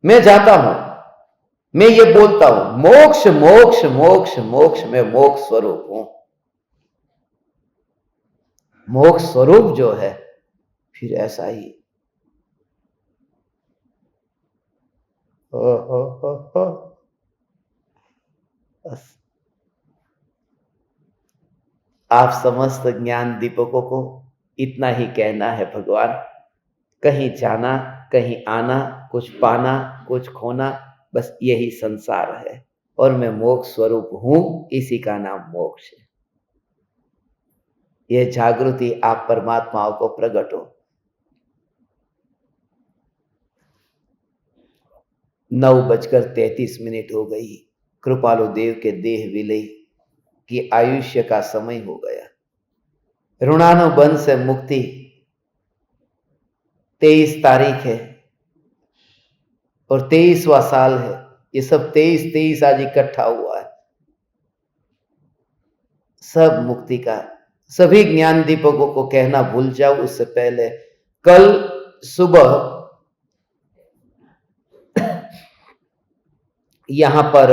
मैं जाता हूं, मैं ये बोलता हूं मोक्ष मोक्ष मोक्ष मोक्ष, मैं मोक्ष स्वरूप हूं। मोक्ष स्वरूप जो है, फिर ऐसा ही आप समस्त ज्ञान दीपकों को इतना ही कहना है भगवान। कहीं जाना, कहीं आना, कुछ पाना, कुछ खोना, बस यही संसार है, और मैं मोक्ष स्वरूप हूं, इसी का नाम मोक्ष है। यह जागृति आप परमात्माओं को प्रकट हो। 9:33 हो गई। कृपालु देव के देह विलय की आयुष्य का समय हो गया। ऋणानुबंध से मुक्ति 23 तारीख है और 23वां साल है। ये सब 23 आज इकट्ठा हुआ है। सब मुक्ति का, सभी ज्ञान दीपकों को कहना भूल जाओ। उससे पहले कल सुबह यहां पर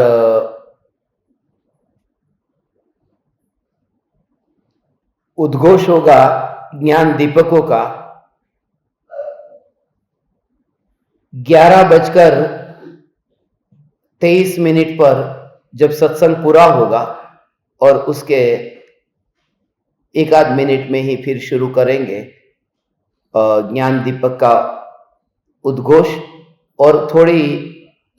उद्घोष होगा ज्ञान दीपकों का। 11:23 पर जब सत्संग पूरा होगा, और उसके एक आध मिनट में ही फिर शुरू करेंगे ज्ञान दीपक का उद्घोष। और थोड़ी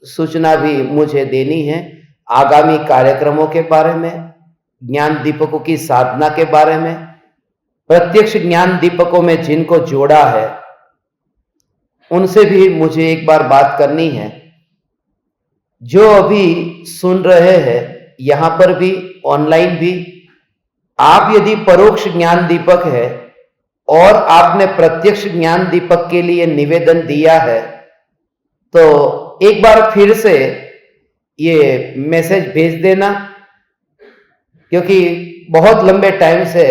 सूचना भी मुझे देनी है आगामी कार्यक्रमों के बारे में, ज्ञान दीपकों की साधना के बारे में, प्रत्यक्ष ज्ञान दीपकों में जिनको जोड़ा है उनसे भी मुझे एक बार बात करनी है। जो अभी सुन रहे हैं यहां पर भी, ऑनलाइन भी, आप यदि परोक्ष ज्ञान दीपक है और आपने प्रत्यक्ष ज्ञान दीपक के लिए निवेदन दिया है, तो एक बार फिर से ये मैसेज भेज देना, क्योंकि बहुत लंबे टाइम से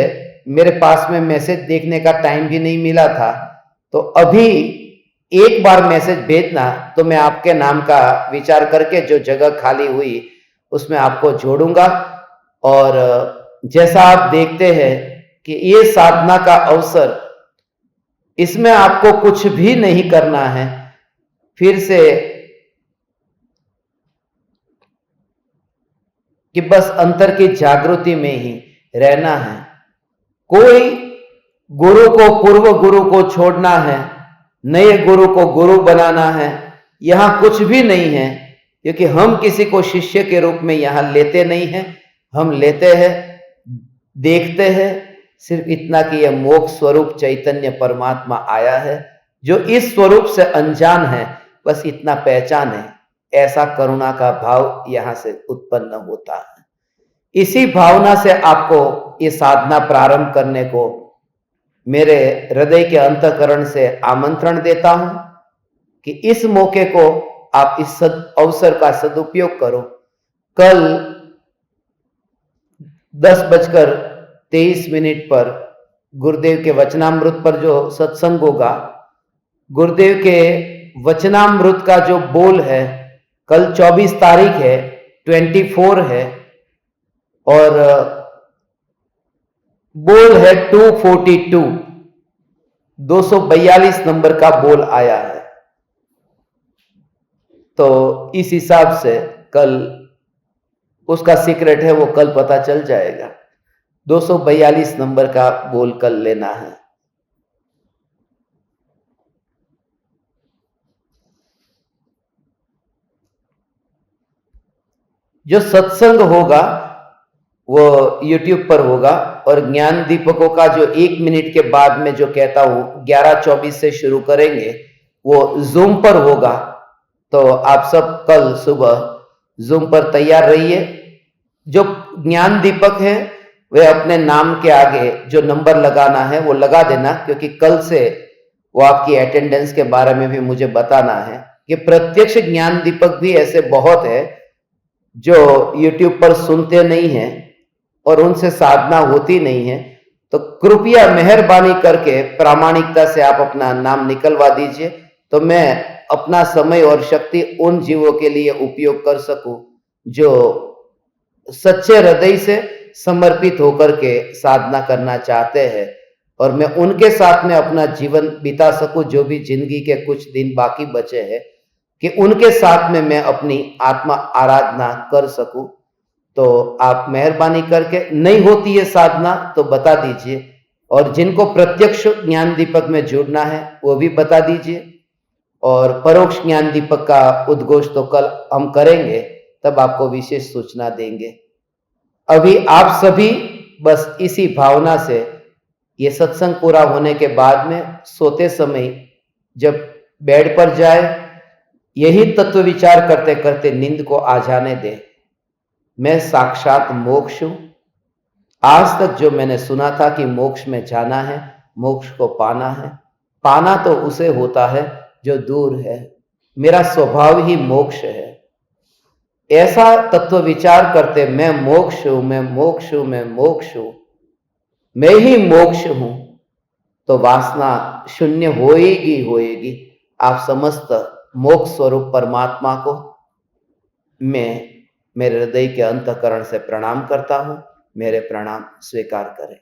मेरे पास में मैसेज देखने का टाइम भी नहीं मिला था। तो अभी एक बार मैसेज भेजना, तो मैं आपके नाम का विचार करके जो जगह खाली हुई उसमें आपको जोड़ूंगा। और जैसा आप देखते हैं कि ये साधना का अवसर इसमें आपको कुछ भी नहीं करना है। फिर से कि बस अंतर की जागृति में ही रहना है। कोई गुरु को, पूर्व गुरु को छोड़ना है, नए गुरु को गुरु बनाना है, यहां कुछ भी नहीं है, क्योंकि हम किसी को शिष्य के रूप में यहां लेते नहीं हैं। हम लेते हैं, देखते हैं सिर्फ इतना कि यह मोक्ष स्वरूप चैतन्य परमात्मा आया है, जो इस स्वरूप से अनजान है, बस इतना पहचान है। ऐसा करुणा का भाव यहां से उत्पन्न होता है। इसी भावना से आपको ये साधना प्रारंभ करने को मेरे हृदय के अंतःकरण से आमंत्रण देता हूं कि इस मौके को आप इस अवसर का सदुपयोग करो। कल 10:23 पर गुरुदेव के वचनामृत पर जो सत्संग होगा, गुरुदेव के वचनामृत का जो बोल है, कल 24 तारीख है, 24 है, और बोल है 242, 242 नंबर का बोल आया है। तो इस हिसाब से कल उसका सीक्रेट है, वो कल पता चल जाएगा। 242 नंबर का बोल कल लेना है। जो सत्संग होगा वो YouTube पर होगा, और ज्ञान दीपकों का जो 1 मिनट के बाद में जो कहता हूं 11:24 से शुरू करेंगे, वो जूम पर होगा। तो आप सब कल सुबह जूम पर तैयार रहिए। जो ज्ञान दीपक है वे अपने नाम के आगे जो नंबर लगाना है वो लगा देना, क्योंकि कल से वो आपकी अटेंडेंस के बारे में भी मुझे बताना है कि प्रत्यक्ष ज्ञान दीपक भी ऐसे बहुत है जो YouTube पर सुनते नहीं हैं और उनसे साधना होती नहीं है। तो कृपया मेहरबानी करके प्रामाणिकता से आप अपना नाम निकलवा दीजिए, तो मैं अपना समय और शक्ति उन जीवों के लिए उपयोग कर सकूं जो सच्चे हृदय से समर्पित होकर के साधना करना चाहते हैं, और मैं उनके साथ में अपना जीवन बिता सकूं। जो भी जिंदगी के कुछ दिन बाकी बचे हैं, कि उनके साथ में मैं अपनी आत्मा आराधना कर सकूं। तो आप मेहरबानी करके, नहीं होती है साधना तो बता दीजिए, और जिनको प्रत्यक्ष ज्ञान दीपक में जुड़ना है वो भी बता दीजिए, और परोक्ष ज्ञान दीपक का उद्घोष तो कल हम करेंगे, तब आपको विशेष सूचना देंगे। अभी आप सभी बस इसी भावना से ये सत्संग पूरा होने के बाद में सोते समय जब बेड पर जाए, यही तत्व विचार करते करते नींद को आ जाने दें। मैं साक्षात मोक्ष हूं। आज तक जो मैंने सुना था कि मोक्ष में जाना है, मोक्ष को पाना है, पाना तो उसे होता है जो दूर है। मेरा स्वभाव ही मोक्ष है। ऐसा तत्व विचार करते मैं मोक्ष हूं, मैं मोक्ष हूं, मैं मोक्ष हूं, मैं ही मोक्ष हूं, तो वासना शून्य होएगी होएगी। आप समस्त मोक्ष स्वरूप परमात्मा को मैं मेरे हृदय के अंतःकरण से प्रणाम करता हूं। मेरे प्रणाम स्वीकार करें।